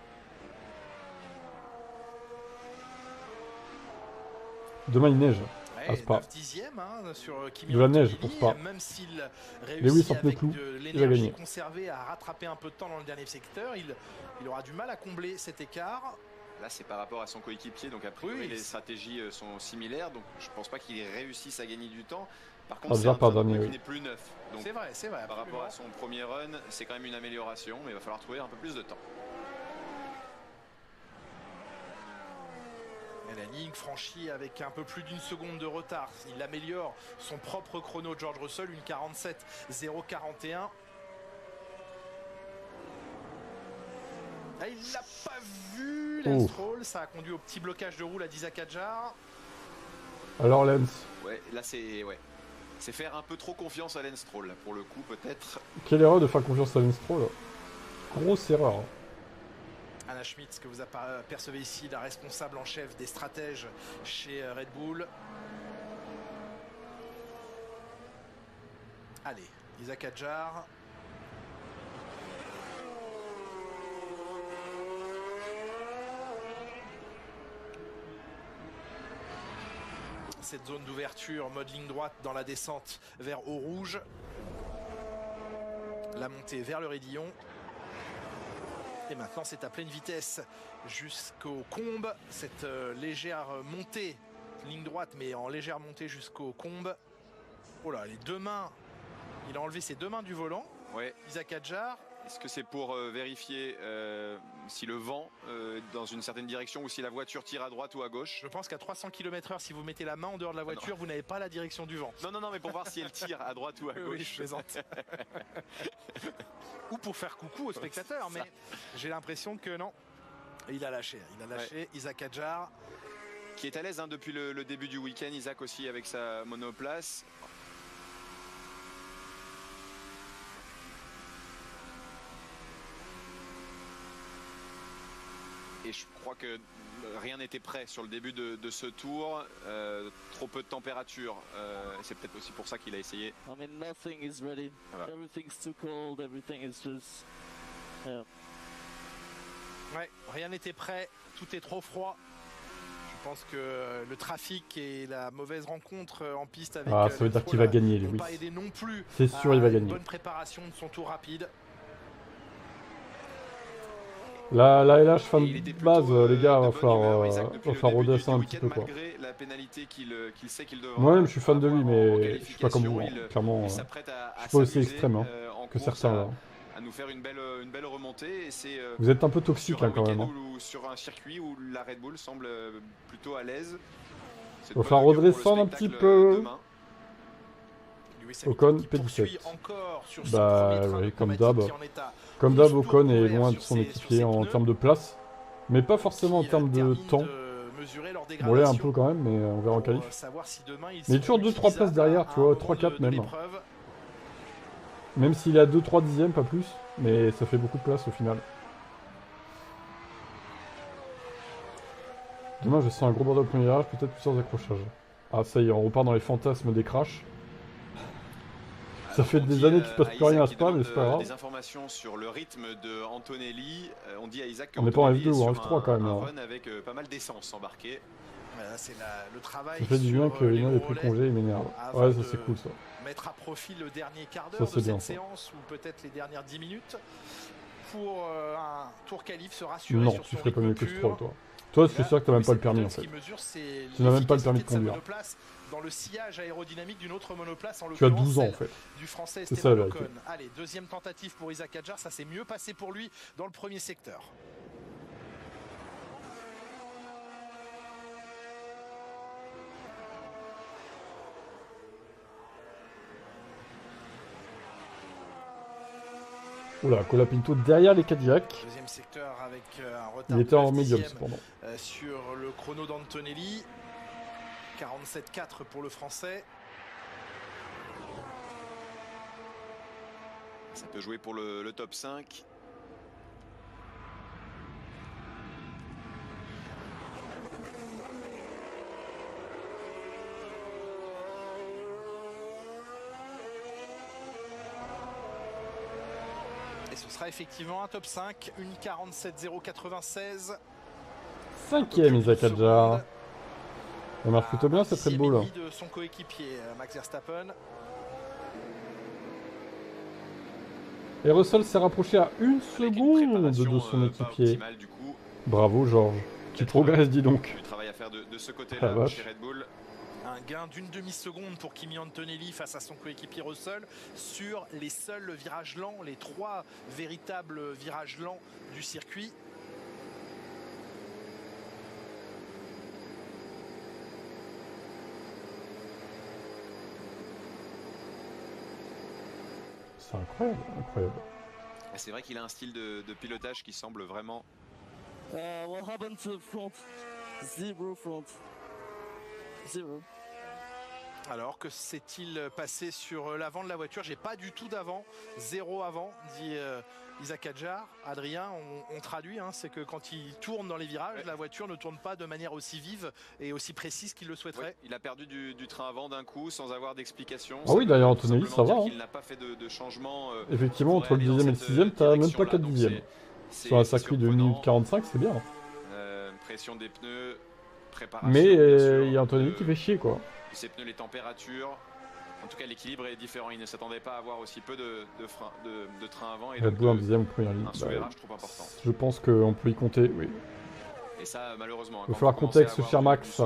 Demain il neige. À Spa. De la neige pour Spa. Même s'il Lewis réussit en pneus avec clous, de il va gagner. l'énergie conservée à rattraper un peu de temps dans le dernier secteur, il aura du mal à combler cet écart. Là c'est par rapport à son coéquipier, donc a priori les stratégies sont similaires, donc je pense pas qu'il réussisse à gagner du temps. Par contre c'est un train qui n'est plus neuf, donc c'est vrai, par rapport à son premier run c'est quand même une amélioration, mais il va falloir trouver un peu plus de temps. Et la ligne franchie avec un peu plus d'une seconde de retard. Il améliore son propre chrono, George Russell, une 47.041. Ah, il l'a pas vu, Lance Stroll. Ça a conduit au petit blocage de roue d'Isaac Hadjar. Alors Lance. Ouais, là c'est faire un peu trop confiance à Lance Stroll, là, pour le coup peut-être. Quelle erreur de faire confiance à Lance Stroll. Grosse erreur. Anna Schmitz, que vous apercevez ici, la responsable en chef des stratèges chez Red Bull. Allez, Isaac Hadjar. Cette zone d'ouverture, mode ligne droite dans la descente vers Eau Rouge. La montée vers le raidillon. Et maintenant c'est à pleine vitesse jusqu'au combe. Cette légère montée, ligne droite mais en légère montée jusqu'au combe. Oh là, les deux mains. Il a enlevé ses deux mains du volant. Ouais. Isaac Hadjar. Est-ce que c'est pour vérifier si le vent dans une certaine direction ou si la voiture tire à droite ou à gauche? Je pense qu'à 300 km/h, si vous mettez la main en dehors de la voiture, vous n'avez pas la direction du vent. Non, mais pour voir si elle tire à droite ou à gauche. Oui, je plaisante. Ou pour faire coucou aux spectateurs, mais j'ai l'impression que non. Il a lâché, ouais. Isaac Hadjar. Qui est à l'aise depuis le début du week-end, Isaac aussi avec sa monoplace. Et je crois que rien n'était prêt sur le début de ce tour. Trop peu de température. C'est peut-être aussi pour ça qu'il a essayé. I mean, nothing is ready. Voilà. Everything's too cold. Everything is just. Ouais, rien n'était prêt. Tout est trop froid. Je pense que le trafic et la mauvaise rencontre en piste avec. Ah, ça veut dire qu'il va gagner, lui. Pas aidé non plus. C'est sûr, il va gagner. Bonne préparation de son tour rapide. La LH fin de base, les gars, va falloir redescendre un petit peu, quoi. Moi-même, je suis fan de lui, mais je suis pas comme vous, hein. Clairement. Je suis pas aussi extrême que certains. Là. nous faire une belle remontée. Et c'est Vous êtes un peu toxique hein, quand même. Ou sur un circuit où la Red Bull semble plutôt à l'aise. Il va falloir redescendre un petit peu. Ocon P17. Bah oui, comme d'hab. Comme d'hab, Ocon est loin de son équipier en termes de place. Mais pas forcément en termes de temps. Bon là un peu quand même, mais on verra en qualif. Mais il est toujours 2-3 places derrière, tu vois, 3-4 même. Même s'il est à 2-3 dixièmes, pas plus. Mais ça fait beaucoup de place au final. Demain je sens un gros bordel au premier virage, peut-être plusieurs accrochages. Ah ça y est, on repart dans les fantasmes des crashs. Ça fait des années qu'il se passe plus rien à Spa, mais c'est pas grave. Des informations sur le rythme de Antonelli. On dit à Isaac on n'est pas en F2 ou en F3 quand même. Un run avec pas mal d'essence embarquée. C'est le travail. Ça fait du bien que Lino ait pris congé, il m'énerve. Ouais, ça c'est cool ça. Mettre à profit le dernier quart d'heure de cette séance ou peut-être les dernières 10 minutes pour un tour qualif se rassurer sur son rythme pur. Non, tu ferais pas mieux que Stroll toi. Toi, c'est sûr que t'as même pas le permis en fait. Tu n'as même pas le permis de conduire. Dans le sillage aérodynamique d'une autre monoplace, en tu as 12 ans en fait. Du français c'est ça la vérité. Allez, deuxième tentative pour Isaac Hadjar, ça s'est mieux passé pour lui dans le premier secteur. Oula, Colapinto derrière les Cadillacs. Deuxième secteur avec un retard. Il était en médium cependant. Sur le chrono d'Antonelli. 47,4 pour le français. Ça peut jouer pour le top 5. Et ce sera effectivement un top 5, une 47,096. 5ème Isaac Hadjar. On marche plutôt bien cette Red Bull. De son coéquipier Max Verstappen. Et Russell s'est rapproché à 1 seconde de son équipier. Bravo Georges, qui progresse dis donc. Du travail à faire de ce côté-là chez Red Bull. Un gain d'une demi-seconde pour Kimi Antonelli face à son coéquipier Russell sur les seuls virages lents, les 3 véritables virages lents du circuit. C'est incroyable, incroyable. C'est vrai qu'il a un style de pilotage qui semble vraiment... What happened to the front? Zero front. Zero. Alors que s'est-il passé sur l'avant de la voiture? J'ai pas du tout d'avant, 0 avant, dit Isaac Hadjar. Adrien, on traduit, hein, c'est que quand il tourne dans les virages, la voiture ne tourne pas de manière aussi vive et aussi précise qu'il le souhaiterait. Ouais, il a perdu du train avant d'un coup sans avoir d'explication. Ah oui, d'ailleurs Antonelli ça va. Hein. Il n'a pas fait de changement. Effectivement, entre le 10ème et le 6ème, t'as même pas 4 dixièmes. Sur un circuit de 1 minute 45, c'est bien. Pression des pneus, préparation. Mais il y a Antonelli qui fait chier quoi. Ses pneus, les températures. En tout cas, l'équilibre est différent. Il ne s'attendait pas à avoir aussi peu de train avant. Et Red Bull en deuxième, première ligne. Un sous-virage trop important. Je pense qu'on peut y compter, oui. Et ça, malheureusement. Il va falloir compter avec ce cher Max.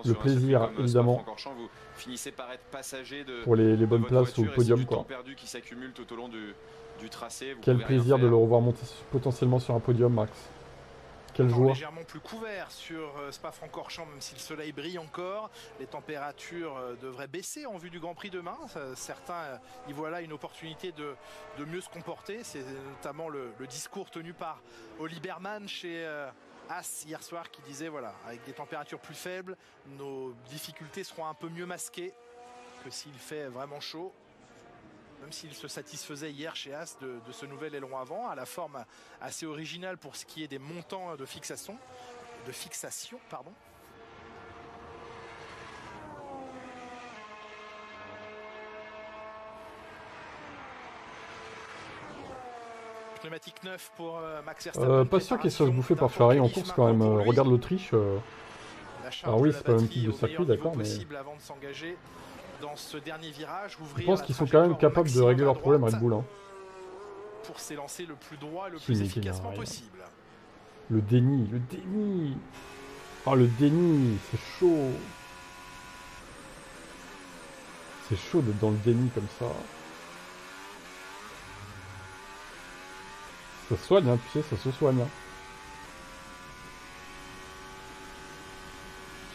Le plaisir, évidemment. Vous finissez par être passager pour les bonnes places au podium, quoi. Perdu qui s'accumule tout au long du tracé. Quel plaisir de le revoir monter potentiellement sur un podium, Max. Quelle joie. Légèrement plus couvert sur Spa-Francorchamps, même si le soleil brille encore. Les températures devraient baisser en vue du Grand Prix demain. Certains y voient là une opportunité de mieux se comporter. C'est notamment le discours tenu par Oli Berman chez As hier soir qui disait voilà, avec des températures plus faibles, nos difficultés seront un peu mieux masquées que s'il fait vraiment chaud. Même s'il se satisfaisait hier chez As de ce nouvel aileron avant, à la forme assez originale pour ce qui est des montants de fixation, pardon. Pneumatique 9 pour Max Verstappen. Pas sûr qu'il soit bouffé par Ferrari en course quand même. Regarde l'Autriche. Alors oui, c'est pas le même type de circuit, d'accord, mais... avant de s'engager dans ce dernier virage, je pense qu'ils sont quand même capables de régler leurs problèmes Red Bull. Hein. Pour s'élancer le plus droit et le plus efficacement possible. Le déni, le déni. Oh le déni, c'est chaud. C'est chaud d'être dans le déni comme ça. Ça se soigne, hein, tu sais, ça se soigne. Hein.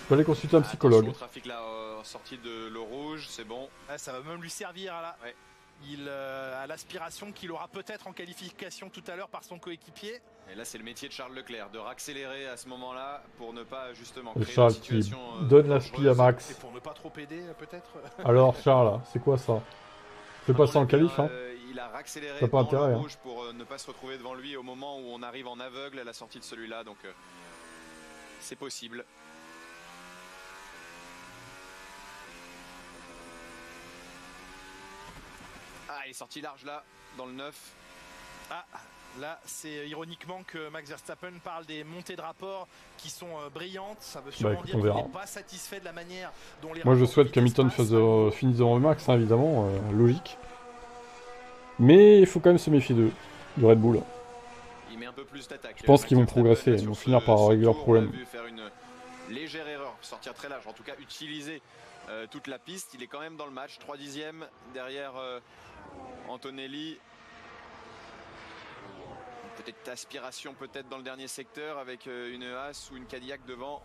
Je peux aller consulter un psychologue. Attention au trafic là, sortie de l'eau rouge, c'est bon. Ouais, ça va même lui servir là. Ouais. Il a l'aspiration qu'il aura peut-être en qualification tout à l'heure par son coéquipier. Et là, c'est le métier de Charles Leclerc, de raccélérer à ce moment-là pour ne pas justement Et créer Charles une situation qui donne l'aspi à Max. Et pour ne pas trop aider peut-être. Alors Charles, c'est quoi ça? Fais pas ça en qualif, hein. Il a raccéléré T'as pas dans intérêt, le hein. rouge pour ne pas se retrouver devant lui au moment où on arrive en aveugle à la sortie de celui-là, donc c'est possible. Ah, il est sorti large là, dans le 9. Ah, là, c'est ironiquement que Max Verstappen parle des montées de rapport qui sont brillantes. Ça veut sûrement dire qu'il n'est pas satisfait de la manière dont les. Moi, je souhaite qu'Hamilton finisse devant Max, hein, évidemment, logique. Mais il faut quand même se méfier du Red Bull. Il met un peu plus d'attaque. Je pense qu'ils vont progresser, ils vont finir par régler leurs problèmes. On a vu faire une légère erreur, sortir très large, en tout cas utiliser toute la piste. Il est quand même dans le match, 3 dixièmes derrière Antonelli. Peut-être aspiration peut-être dans le dernier secteur avec une Haas ou une Cadillac devant.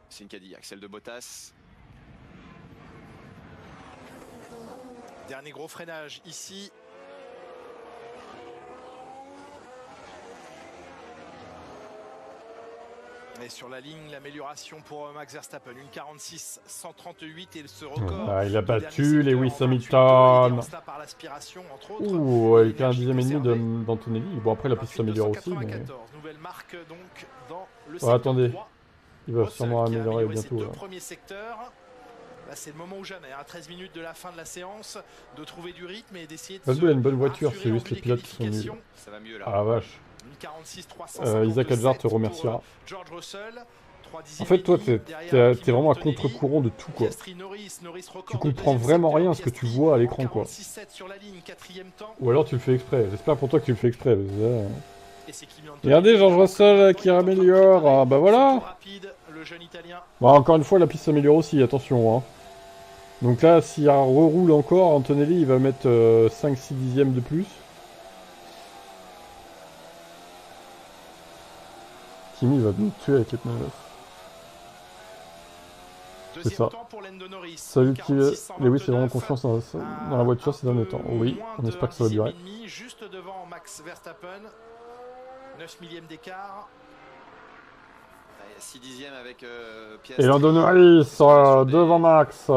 C'est une Cadillac, celle de Bottas. Dernier gros freinage ici. Et sur la ligne, l'amélioration pour Max Verstappen, une 46-138 et ce record. Ah, il a battu Lewis Hamilton. Ouh, il fait un dixième et demi d'Antonelli. Bon, après la piste s'améliore aussi. Mais... Nouvelle marque donc dans le secteur attendez, 3. Il va sûrement améliorer bientôt. Là, c'est le moment ou jamais, hein, 13 minutes de la fin de la séance, de trouver du rythme et d'essayer de. Red Bull a une bonne voiture, c'est juste les pilotes qui sont nuls. Ça va mieux là. Ah la vache. 46, Isaac Hadjar te remerciera. George Russell, en fait, toi, t'es vraiment à contre-courant de tout, quoi. Tu comprends vraiment rien à ce que tu vois à l'écran, quoi. Ou alors tu le fais exprès. J'espère pour toi que tu le fais exprès. Regardez, George Russell qui améliore. Ah, bah voilà. Bon, encore une fois, la piste s'améliore aussi, attention. Hein. Donc là, s'il reroule encore, Antonelli, il va mettre 5-6 dixièmes de plus. Kimi va nous tuer avec les pneus neufs. C'est ça. Salut Lewis est vraiment confiance dans la voiture ces derniers temps. Oui, on espère que ça va durer. Juste devant Max Verstappen. 9 millièmes d'écart. 6 dixièmes avec Piastri. Et Lando Norris devant Max.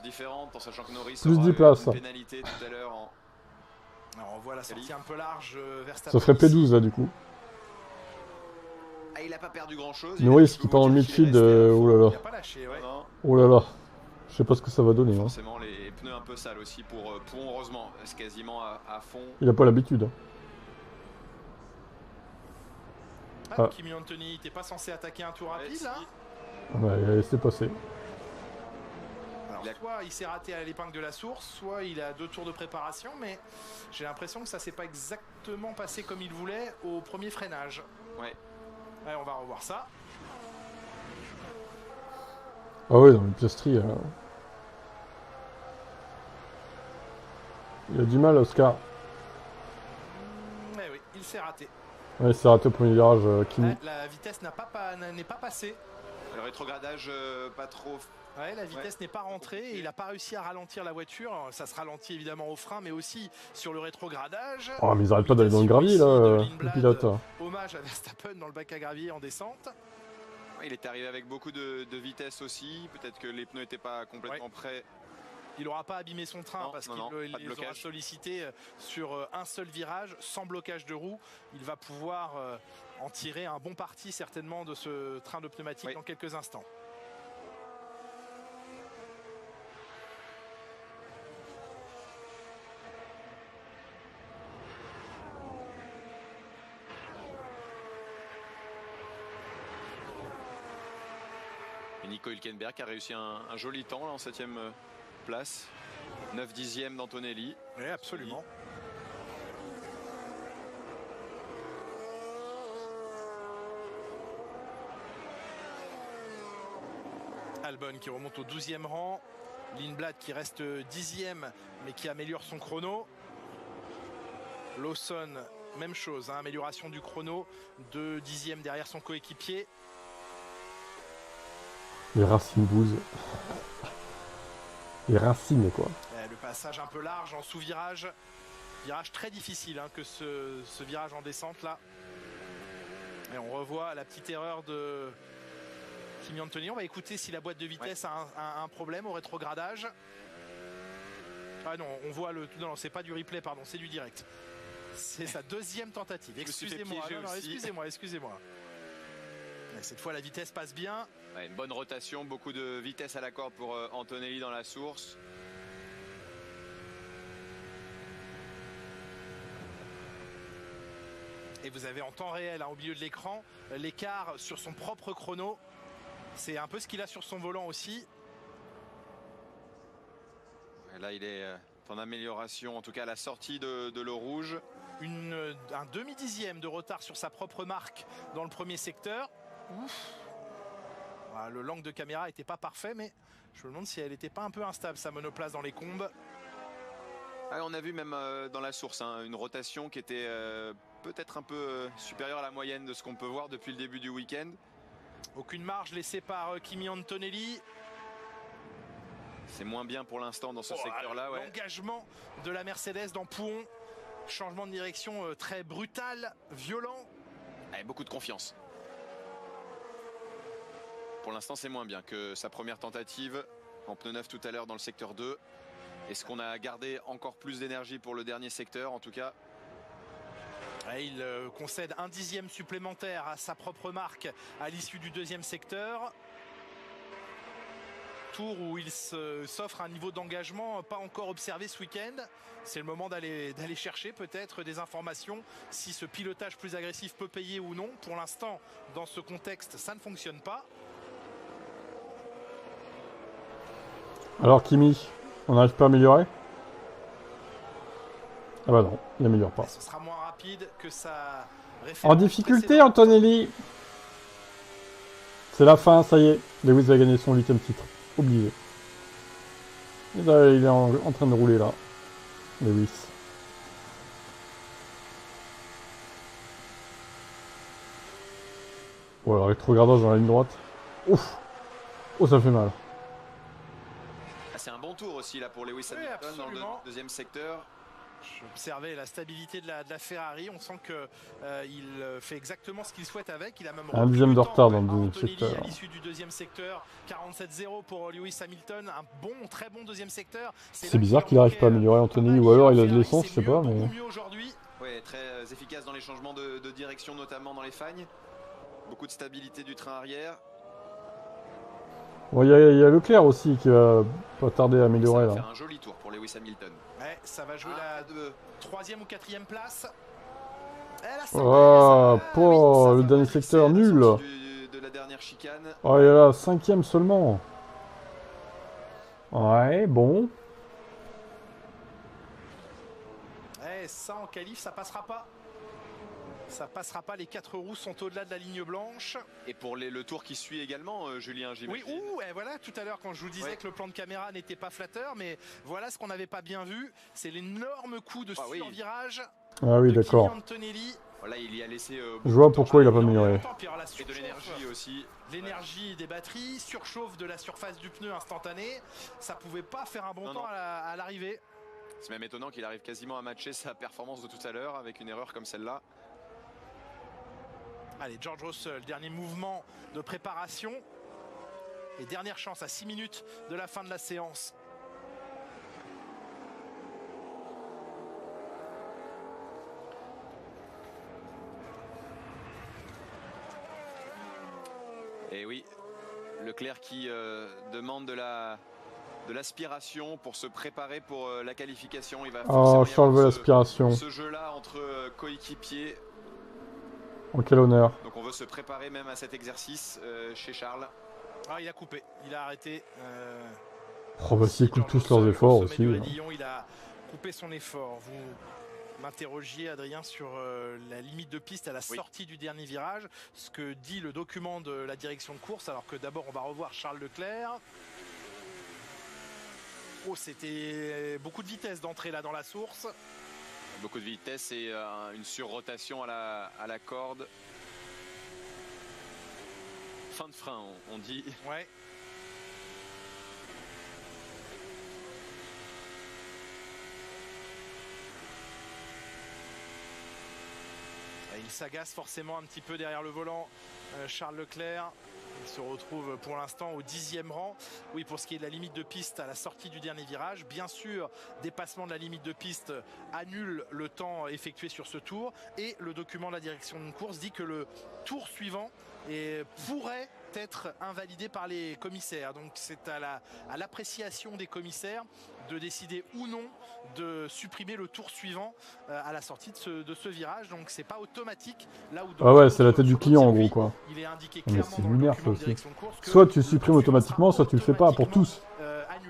Différentes, en sachant que Norris plus 10 places. Une pénalité tout à l'heure. Alors on voit la sortie un peu large Verstappen. Ça ferait P12 là du coup. Ah, il a pas perdu grand chose. Norris qui part dans le midfield, oh là là. Il a pas lâché, ouais. Oh là là. Je sais pas ce que ça va donner. Forcément les pneus un peu sales aussi pour heureusement, c'est quasiment à fond. Il a pas l'habitude. Ah. Kimi Anthony, t'es pas censé attaquer un tour rapide là? Ah bah il a laissé passer. Alors soit il s'est raté à l'épingle de la source, soit il a 2 tours de préparation, mais j'ai l'impression que ça s'est pas exactement passé comme il voulait au premier freinage. Ouais. Allez, on va revoir ça. Ah ouais, dans le Piastri. Il a du mal, Oscar. Eh oui, il s'est raté. Ouais, il s'est raté au premier virage, Kimi. La vitesse n'est pas passée. Le rétrogradage, pas trop. Ouais, la vitesse n'est pas rentrée et il n'a pas réussi à ralentir la voiture. Ça se ralentit évidemment au frein, mais aussi sur le rétrogradage. Oh, mais ils arrêtent pas d'aller dans le gravier là, le pilote. Hommage à Verstappen dans le bac à gravier en descente. Il est arrivé avec beaucoup de vitesse aussi. Peut-être que les pneus n'étaient pas complètement prêts. Il n'aura pas abîmé son train parce qu'il les aura sollicités sur un seul virage, sans blocage de roue. Il va pouvoir en tirer un bon parti certainement de ce train de pneumatique dans quelques instants. Et Nico Hülkenberg a réussi un joli temps là, en 7ème place. 9 dixièmes d'Antonelli. Oui, absolument. Albon qui remonte au 12e rang. Lindblad qui reste 10e mais qui améliore son chrono. Lawson, même chose, hein, amélioration du chrono, 2 dixièmes derrière son coéquipier. Les Racing Bulls. Les Racing, quoi. Le passage un peu large en sous-virage. Virage très difficile hein, que ce virage en descente là. Et on revoit la petite erreur de Kimi Antonelli. On va écouter si la boîte de vitesse a un problème au rétrogradage. Ah non, on voit le... Non, c'est pas du replay, pardon, c'est du direct. C'est sa deuxième tentative. Excusez-moi. Cette fois, la vitesse passe bien. Ouais, une bonne rotation, beaucoup de vitesse à la corde pour Antonelli dans la source. Et vous avez en temps réel, hein, au milieu de l'écran, l'écart sur son propre chrono. C'est un peu ce qu'il a sur son volant aussi. Et là, il est en amélioration, en tout cas à la sortie de l'eau rouge. Un demi-dixième de retard sur sa propre marque dans le premier secteur. Ouf. Voilà, le l'angle de caméra n'était pas parfait, mais je me demande si elle n'était pas un peu instable, sa monoplace dans les combes. Ah, on a vu même dans la source hein, une rotation qui était peut-être un peu supérieure à la moyenne de ce qu'on peut voir depuis le début du week-end. Aucune marge laissée par Kimi Antonelli. C'est moins bien pour l'instant dans ce secteur-là. Ouais. L'engagement de la Mercedes dans Pouhon. Changement de direction très brutal, violent. Avec beaucoup de confiance. Pour l'instant, c'est moins bien que sa première tentative en pneu neuf tout à l'heure dans le secteur 2. Est-ce qu'on a gardé encore plus d'énergie pour le dernier secteur en tout cas? Il concède un dixième supplémentaire à sa propre marque à l'issue du deuxième secteur. Tour où il s'offre un niveau d'engagement pas encore observé ce week-end. C'est le moment d'aller chercher peut-être des informations si ce pilotage plus agressif peut payer ou non. Pour l'instant, dans ce contexte, ça ne fonctionne pas. Alors Kimi, on n'arrive pas à améliorer? Ah bah non, il n'améliore pas. Ce sera moins rapide que sa En difficulté, Antonelli. C'est la fin, ça y est. Lewis va gagner son 8e titre. Obligé. Et là, il est en train de rouler là. Lewis. Voilà, rétrogradage dans la ligne droite. Ouf. Oh, ça fait mal. C'est un bon tour aussi là pour Lewis Hamilton dans le deuxième secteur. J'observais la stabilité de la Ferrari. On sent qu'il fait exactement ce qu'il souhaite avec. Il a même un dixième de retard dans le deuxième secteur. À l'issue du deuxième secteur, 47-0 pour Lewis Hamilton. Un très bon deuxième secteur. C'est bizarre qu'il n'arrive pas à améliorer Anthony, ou alors il a de l'essence, je sais pas. Mais... Ouais, très efficace dans les changements de direction, notamment dans les fagnes. Beaucoup de stabilité du train arrière. Bon, il y a Leclerc aussi qui va pas tarder à améliorer. Ça va faire un joli tour pour Lewis Hamilton. Ouais, ça va jouer la 3e ou 4e place. Oh, le dernier secteur nul. De la dernière chicane. Oh, il y a là 5e seulement. Ouais, bon. Ça en qualif, ça passera pas. Ça passera pas, les 4 roues sont au-delà de la ligne blanche. Et pour le tour qui suit également, Julien, j'imagine. Oui, voilà, tout à l'heure quand je vous disais que le plan de caméra n'était pas flatteur, mais voilà ce qu'on n'avait pas bien vu, c'est l'énorme coup de survirage. Ah oui, d'accord. Là, il y a laissé. Je vois pourquoi il a pas amélioré. Et de l'énergie aussi. L'énergie des batteries, surchauffe de la surface du pneu instantanée. Ça pouvait pas faire un bon temps à l'arrivée. C'est même étonnant qu'il arrive quasiment à matcher sa performance de tout à l'heure avec une erreur comme celle-là. Allez, George Russell, dernier mouvement de préparation. Et dernière chance à 6 minutes de la fin de la séance. Et oui, Leclerc qui demande de l'aspiration pour se préparer pour la qualification. Il va Charles veut l'aspiration. Ce jeu-là entre coéquipiers. En quel honneur. Donc on veut se préparer même à cet exercice chez Charles. Ah, il a coupé, il a arrêté. Oh bah s'ils coupent tous leurs efforts aussi. Il a coupé son effort. Vous m'interrogiez, Adrien, sur la limite de piste à la sortie du dernier virage. Ce que dit le document de la direction de course, alors que d'abord on va revoir Charles Leclerc. Oh, c'était beaucoup de vitesse d'entrée là dans la source. Beaucoup de vitesse et une surrotation à la corde. Fin de frein, on dit. Ouais. Et il s'agace forcément un petit peu derrière le volant, Charles Leclerc. Il se retrouve pour l'instant au 10e rang. Oui, pour ce qui est de la limite de piste à la sortie du dernier virage. Bien sûr, dépassement de la limite de piste annule le temps effectué sur ce tour. Et le document de la direction de course dit que le tour suivant pourrait être invalidé par les commissaires. Donc c'est à l'appréciation des commissaires de décider ou non de supprimer le tour suivant à la sortie de ce virage. Donc c'est pas automatique. Là où ah ouais, c'est la tête du client en gros quoi. Il est indiqué mais c'est lunaire ça aussi. Course, soit tu supprimes automatiquement, soit tu le fais pas pour tous.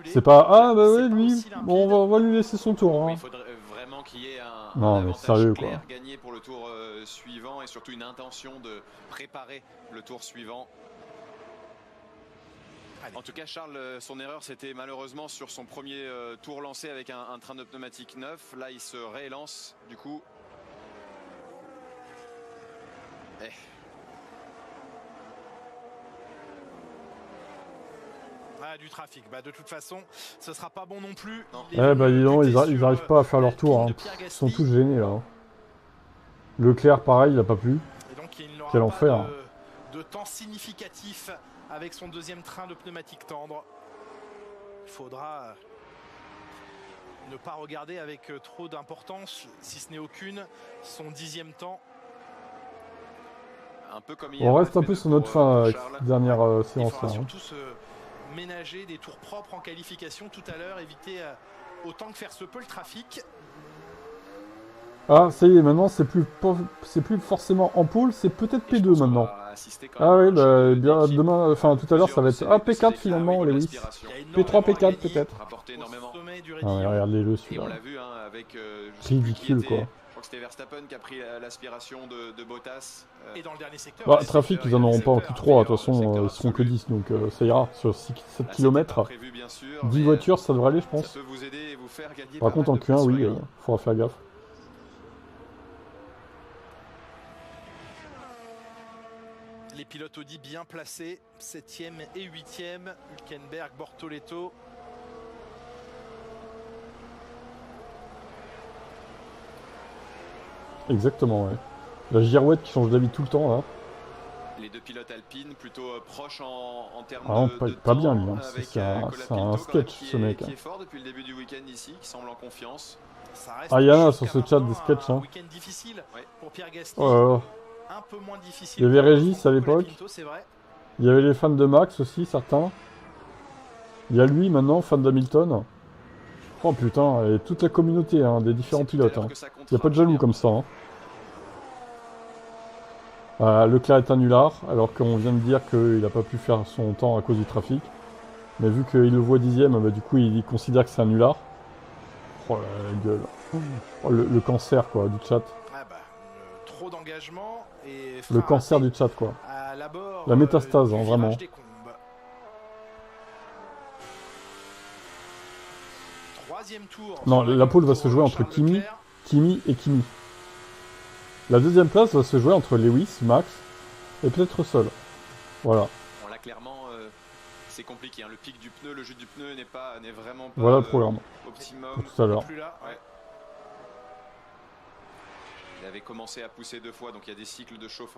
C'est pas ah bah ouais lui, bon on va lui laisser son tour. Hein. Oui, il faudrait vraiment qu'il y ait un non mais sérieux quoi. Gagné pour le tour suivant et surtout une intention de préparer le tour suivant. En tout cas, Charles, son erreur, c'était malheureusement sur son premier tour lancé avec un train de pneumatique neuf. Là, il se réélance, du coup. Ah, du trafic. Bah, de toute façon, ce sera pas bon non plus. Eh bah dis donc, ils arrivent pas à faire leur tour. Hein. Ils sont tous gênés là. Hein. Leclerc, pareil, il a pas pu. Quel enfer. De temps significatif avec son deuxième train de pneumatique tendre. Il faudra ne pas regarder avec trop d'importance, si ce n'est aucune, son 10e temps. Un peu comme on reste un peu sur notre fin avec cette dernière séance là. Il faudra surtout se ménager des tours propres en qualification tout à l'heure, éviter autant que faire se peut le trafic. Ah ça y est, maintenant c'est plus forcément en pôle, c'est peut-être P2 maintenant. Ah oui, bah, bien, demain, enfin tout à l'heure ça va être P4 finalement, Lewis. P3, P4 peut-être. Ah ouais, regardez-le celui-là. Ridicule quoi. Je crois que c'était Verstappen qui a pris l'aspiration de Bottas. Et dans le dernier secteur, bah, trafic, ils en auront pas en Q3, de toute façon, ils seront que 10, donc ça ira. Sur 7 km, 10 voitures, ça devrait aller, je pense. Par contre, en Q1, oui, faudra faire gaffe. Les pilotes Audi bien placés, 7e et 8e, Hülkenberg, Bortoleto. Exactement, ouais. La girouette qui change d'avis tout le temps, là. Les deux pilotes alpines plutôt proches en termes de pas bien, lui. Hein. C'est un sketch, ce mec. Qui est fort depuis le début du week-end ici, qui semble en confiance. Ah, il y en a sur ce chat des sketchs. Hein. Week-end difficile pour Pierre Gasly. Un peu moins difficile. Il y avait Régis à l'époque. Il y avait les fans de Max aussi, certains. Il y a lui maintenant, fan d'Hamilton. Oh putain, et toute la communauté hein, des différents pilotes. Hein. Il n'y a pas de jaloux comme ça. Hein. Leclerc est un nulard, alors qu'on vient de dire qu'il n'a pas pu faire son temps à cause du trafic. Mais vu qu'il le voit 10e, bah, du coup il considère que c'est un nulard. Oh la gueule. Oh, le cancer quoi, du chat. Ah bah, trop d'engagement et le cancer du chat quoi. La métastase, hein, vraiment. Tour, non, la pole va se jouer entre Kimi et Kimi. La deuxième place va se jouer entre Lewis, Max et peut-être Russell. Voilà. Bon, là clairement c'est compliqué. Hein. Le pic du pneu, le jeu du pneu n'est vraiment pas voilà le programme. Optimum. Pour tout à l'heure. Ouais. Il avait commencé à pousser 2 fois, donc il y a des cycles de chauffe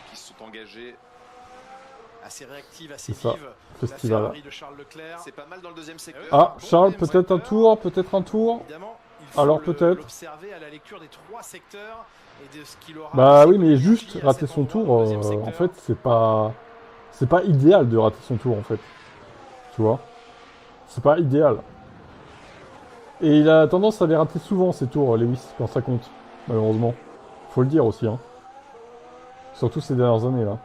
qui se sont engagés. Assez réactive, assez vive. La Ferrari de Charles Leclerc. C'est pas mal dans le deuxième secteur. Ah, Charles, peut-être un tour, peut-être un tour. Alors peut-être. À la lecture des 3 secteurs et de ce qu'il aura. Bah oui, mais juste rater son tour, en fait, c'est pas idéal de rater son tour en fait. Tu vois, c'est pas idéal. Et il a tendance à les rater souvent ces tours, Lewis, quand ça compte. Malheureusement, faut le dire aussi. Hein. Surtout ces dernières années là.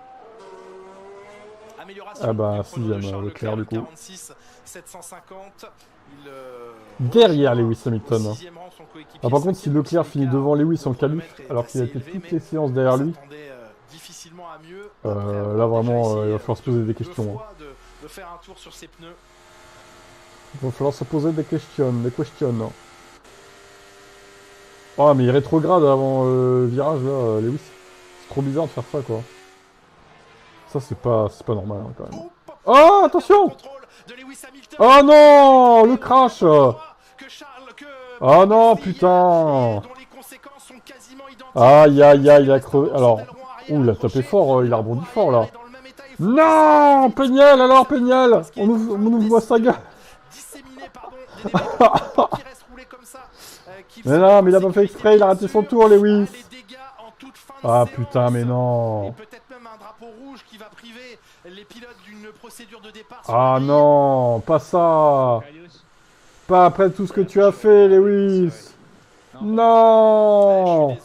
Ah bah 6ème Leclerc du coup. 46, 750. Derrière Lewis Hamilton. Ah, par contre si Leclerc finit devant Lewis en qualif alors qu'il a été toutes les séances derrière lui, là vraiment il va falloir se poser des questions. Hein. Il va falloir se poser des questions. Oh, mais il rétrograde avant le virage, là, Lewis. C'est trop bizarre de faire ça, quoi. Ça, c'est pas normal, hein, quand même. Oh, attention! Oh non! Le crash! Oh non, putain! Aïe, aïe, aïe, il a crevé. Alors, ouh, il a tapé fort, il a rebondi fort, là. Non! Péniel, alors, Péniel! On ouvre sa gueule. Mais non, mais il a pas fait exprès, il a raté son tour, Lewis. Ah putain, mais non. Ah non, pas ça. Pas après tout ce que tu as fait, Lewis. Non.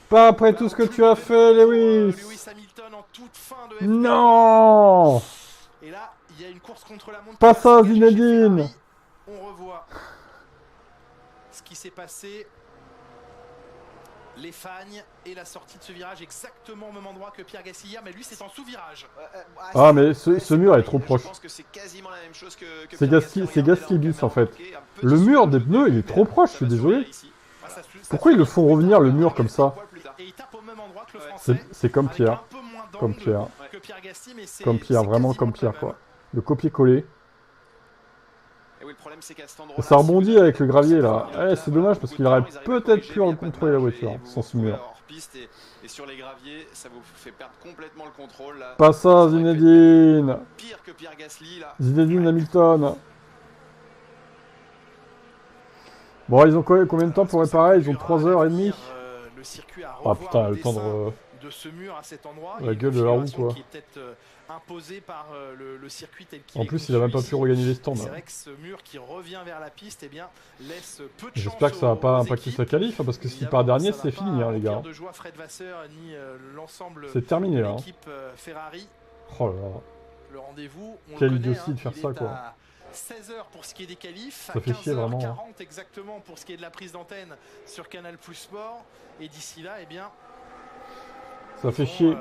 Pas après tout ce que tu as fait, Lewis. Non. Pas ça, Zinedine. On revoit ce qui s'est passé. Les fagnes et la sortie de ce virage exactement au même endroit que Pierre Gasly hier, mais lui c'est en sous-virage. Ah mais ce mur est trop proche. C'est Gasly bis en fait. Le mur des pneus il est trop proche, je suis désolé. Pourquoi ils le font revenir le mur comme ça? C'est comme Pierre. Comme Pierre. Comme Pierre, vraiment comme Pierre quoi. Le copier-coller. Ça rebondit avec le gravier là. Eh, c'est dommage parce qu'il aurait peut-être pu contrôler la voiture sans ce mur. Et sur les graviers, ça vous fait perdre complètement le contrôle. Là. Pas ça, Zinedine. Pire que Pierre Gasly là. Zinedine Hamilton. Bon, ils ont combien de temps pour réparer? Ils ont 3h30. Ah putain, le temps de ce mur à cet endroit. La gueule de la roue quoi. Qui est peut-être imposé par le circuit tel qu'il en plus, il a même pas pu regagner les stands. C'est vrai que ce mur qui revient vers la piste, eh bien, laisse peu de J'espère que ça va pas impacter sa qualif, hein, parce que s'il part dernier, c'est fini, hein, les gars. C'est terminé là. Ferrari. Oh là là. Le rendez-vous. Quel idiotie de faire ça quoi. 16h pour ce qui est des qualifs, ça fait chier vraiment. 15h40 exactement pour ce qui est de la prise d'antenne sur Canal Plus Sport. Et d'ici là, eh bien, ça fait chier.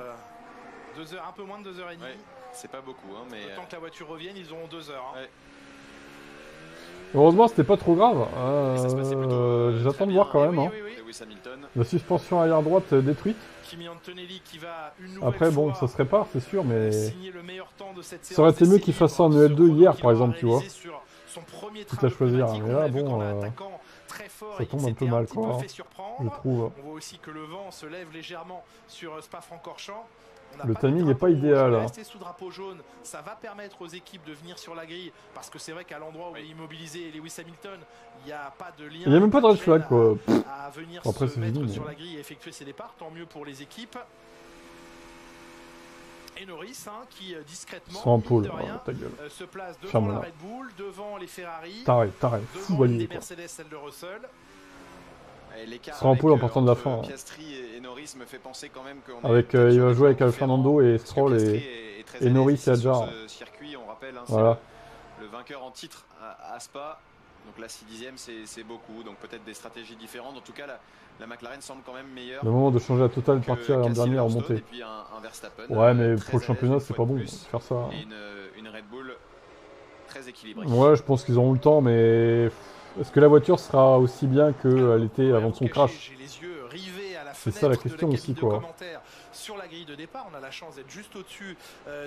2 heures, un peu moins de 2h30. Ouais, c'est pas beaucoup, hein, mais. Le temps que la voiture revienne, ils auront 2 heures. Hein. Ouais. Heureusement, c'était pas trop grave. J'attends de voir quand même. Hein. La suspension arrière droite détruite. Après, bon, ça se répare, c'est sûr, mais. Ça aurait été mieux qu'il fasse ça en EL2 hier, par exemple, tu vois. Quitte à choisir. Mais là, bon. Ça tombe un peu mal, quoi. Je trouve. On voit aussi que le vent se lève légèrement sur Spa-Francorchamps. Le timing n'est pas idéal. Rester sous drapeau jaune, ça va permettre aux équipes de venir sur la grille, parce que c'est vrai qu'à l'endroit où est immobilisé Lewis Hamilton, il n'y a pas de lien. Il n'y a même pas de red flag quoi. À venir après, se mettre fini, sur la grille et effectuer ses départs, tant mieux pour les équipes. Et Norris, hein, qui discrètement, sans pôle, ta gueule. Se place devant ferme la Red Bull, devant les Ferrari, t'arrêtes, devant les Mercedes, celle de Russell. Sera en pôle en partant de la fin. Piastri et Norris me fait penser quand même qu'on avec il va jouer avec Fernando et Stroll et Norris et Adjar. Circuit, on rappelle, hein, voilà. Le vainqueur en titre à Spa. Donc là 6/10, c'est beaucoup. Donc peut-être des stratégies différentes. En tout cas, la McLaren semble quand même meilleure. Le moment de changer la totale, de partir en dernier et remonter. Et puis un Verstappen, ouais, mais pour le championnat, c'est pas bon de faire ça. Et une Red Bull très équilibrée. Ouais, je pense qu'ils auront le temps, mais est-ce que la voiture sera aussi bien qu'elle était avant son crash? C'est ça la question aussi quoi. Sur la grille de départ, on a la chance d'être juste au-dessus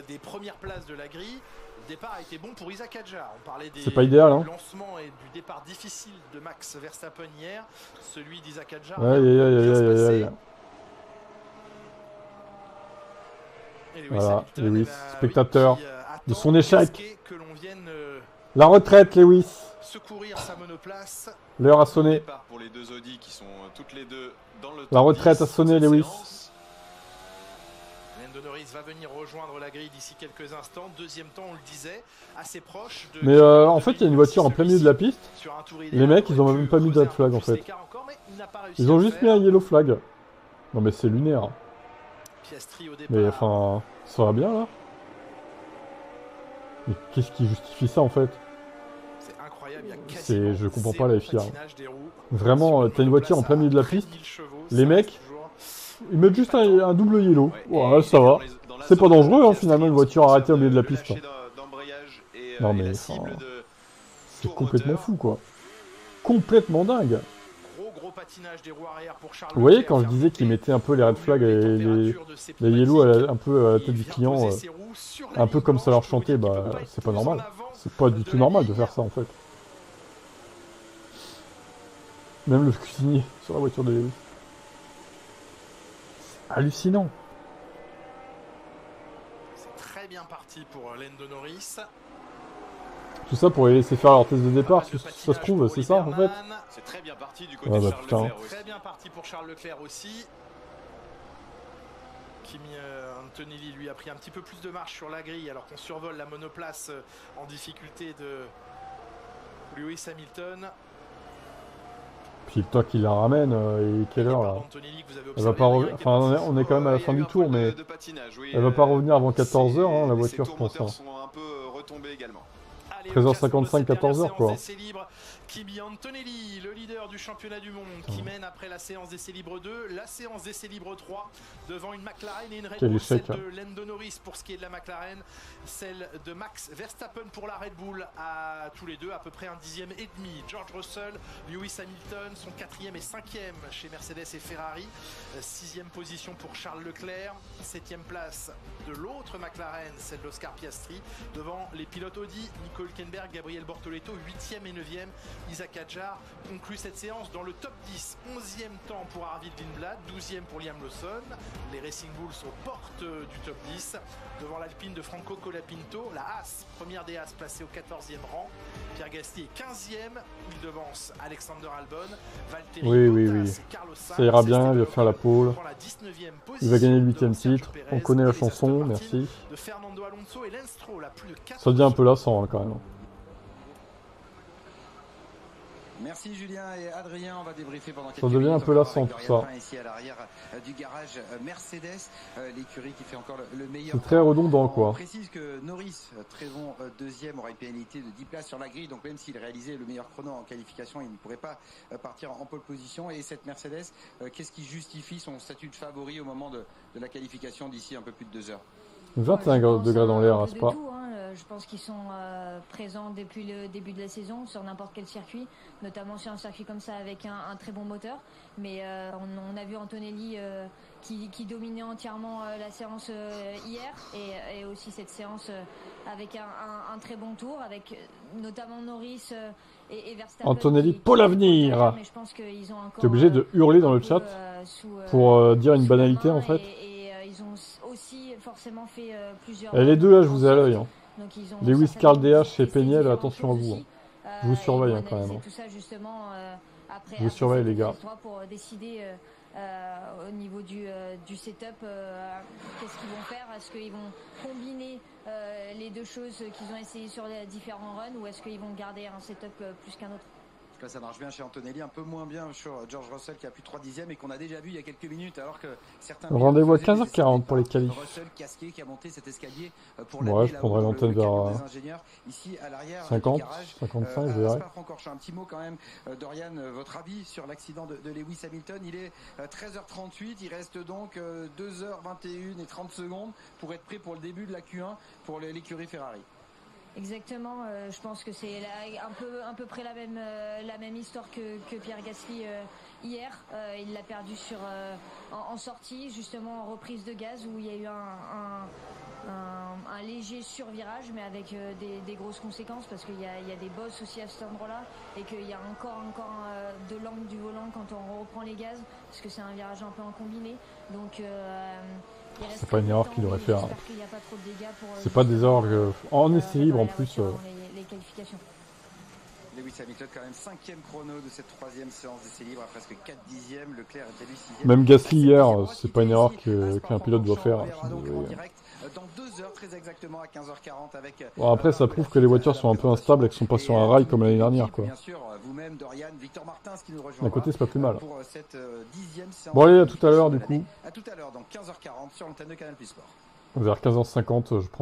des premières places de la grille. Le départ a été bon pour Isaac Adjar. On parlait des pas idéal, hein. lancements et du départ difficile de Max Verstappen hier. Celui d'Isaac Adjar. Aïe. Voilà, Lewis, spectateur de son échec. La retraite, Lewis. Secourir sa monoplace. L'heure a sonné. Pour les deux Audi qui sont toutes les deux dans le la retraite a sonné, Lewis. Lando Norris va venir rejoindre la grille d'ici quelques instants. Deuxième temps, on le disait, assez proche. Mais en fait, il y a une voiture en plein milieu de la piste. Les mecs, ils ont même pas mis de red flag en fait. Ils ont juste mis un yellow flag. Non mais c'est lunaire. Mais enfin, ça va bien là. Mais qu'est-ce qui justifie ça en fait? Je comprends pas la FIA. Vraiment, t'as une voiture en plein milieu de la piste. Les mecs, ils mettent juste un double yellow. Ouais, ça va. C'est pas dangereux hein, finalement une voiture arrêtée au milieu de la piste. Non mais c'est complètement fou quoi. complètement dingue. Gros patinage des roues arrière pour Charles Vous voyez, Leclerc, quand je disais qu'il mettait un peu les red flags et les yellow un peu à la tête du client, un peu comme ça leur chantait, bah c'est pas normal. C'est pas du tout normal de faire ça en fait. Même le cuisinier sur la voiture de Lewis. C'est hallucinant. C'est très bien parti pour Lando Norris. Tout ça pour les laisser faire leur test de départ, si ça se trouve, c'est ça en fait. C'est très bien parti du côté de Charles Leclerc aussi. Très bien parti pour Charles Leclerc aussi. Kimi Antonelli lui a pris un petit peu plus de marche sur la grille alors qu'on survole la monoplace en difficulté de Lewis Hamilton. Puis toi qui la ramène, et quelle heure là? Elle va pas enfin on est quand même à la fin du tour, mais elle va pas revenir avant 14h hein, la voiture je pense. 13h55, 14h quoi. Kimi Antonelli, le leader du championnat du monde, qui mène après la séance d'essais libres 2, la séance d'essais libres 3, devant une McLaren et une Red Bull, celle de Lando Norris pour ce qui est de la McLaren, celle de Max Verstappen pour la Red Bull, à tous les deux à peu près un dixième et demi. George Russell, Lewis Hamilton sont 4e et 5e chez Mercedes et Ferrari, 6e position pour Charles Leclerc, 7e place de l'autre McLaren, celle d'Oscar Piastri, devant les pilotes Audi, Nico Hülkenberg, Gabriel Bortoleto, 8e et 9e. Isaac Hadjar conclut cette séance dans le top 10. 11e temps pour Arvid Lindblad, 12e pour Liam Lawson. Les Racing Bulls aux portes du top 10. Devant l'Alpine de Franco Colapinto, la Haas, première des Haas placée au 14e rang. Pierre Gasly est 15e, il devance Alexander Albon. Valtteri Bottas, Carlos Sainz, ça ira bien, il va faire la pole. Il va gagner le 8e titre. On connaît la chanson, merci. Ça devient un peu lassant hein, quand même. Merci Julien et Adrien, on va débriefer pendant quelques minutes. Ça devient un peu lassant tout ça. Ici à l'arrière du garage Mercedes, l'écurie qui fait encore le meilleur. C'est très redondant quoi. On précise que Norris, très bon deuxième, aura une pénalité de 10 places sur la grille, donc même s'il réalisait le meilleur chrono en qualification, il ne pourrait pas partir en pole position. Et cette Mercedes, qu'est-ce qui justifie son statut de favori au moment de la qualification d'ici un peu plus de 2 heures? 21 degrés dans l'air à Spa. Je pense qu'ils sont présents depuis le début de la saison sur n'importe quel circuit, notamment sur un circuit comme ça avec un très bon moteur. Mais on a vu Antonelli qui dominait entièrement la séance hier et aussi cette séance avec un très bon tour, avec notamment Norris et Verstappen. Antonelli pour l'avenir. T'es obligé de hurler dans le chat pour dire une banalité en fait. Ils ont aussi forcément fait plusieurs. Et les deux là, je vous ai à l'œil. Hein. Lewis, Carl DH et Peniel, attention à vous. Hein. Je vous surveille hein, quand même. Tout ça, justement, je vous surveille les gars. Pour décider au niveau du setup, qu'est-ce qu'ils vont faire? Est-ce qu'ils vont combiner les deux choses qu'ils ont essayé sur les différents runs ou est-ce qu'ils vont garder un setup plus qu'un autre? Là, ça marche bien chez Antonelli, un peu moins bien sur George Russell qui a plus 3 dixièmes et qu'on a déjà vu il y a quelques minutes alors que certains. Rendez-vous à 15h40 pour les qualifs. Russell casqué qui a monté cet escalier pour ouais, je prendrai l'antenne vers ici à l'arrière 50, 55, je verrai. Un petit mot quand même, Dorian, votre avis sur l'accident de Lewis Hamilton? Il est 13h38, il reste donc 2h21 et 30 secondes pour être prêt pour le début de la Q1 pour l'écurie Ferrari. Exactement, je pense que c'est à peu près la même histoire que Pierre Gasly hier. Il l'a perdu en sortie, justement en reprise de gaz où il y a eu un léger survirage, mais avec des grosses conséquences parce qu'il y a des bosses aussi à cet endroit-là et qu'il y a encore de l'angle du volant quand on reprend les gaz parce que c'est un virage un peu en combiné. Donc c'est pas une erreur qu'il aurait fait. Hein. C'est pas des erreurs en essai libre en plus. Les qualifications. Lewis Hamilton quand même 5e chrono de cette 3e séance d'essai libre à presque 4 dixièmes. Leclerc était lui 6e. Même Gasly hier, c'est pas une erreur qu'un pilote doit faire. Dans 2 heures très exactement à 15h40 avec. Bon, après ça prouve que les voitures sont un peu instables et qu'elles sont pas sur un rail comme l'année dernière quoi. Bien sûr, vous-même Dorian, Victor Martins qui nous rejoint. D'un côté c'est pas plus mal. Pour cette 10e séance. Bon allez, à tout à l'heure du coup. À tout à l'heure dans 15h40 sur l'antenne de Canal+ Sport. Vers 15h50, je prends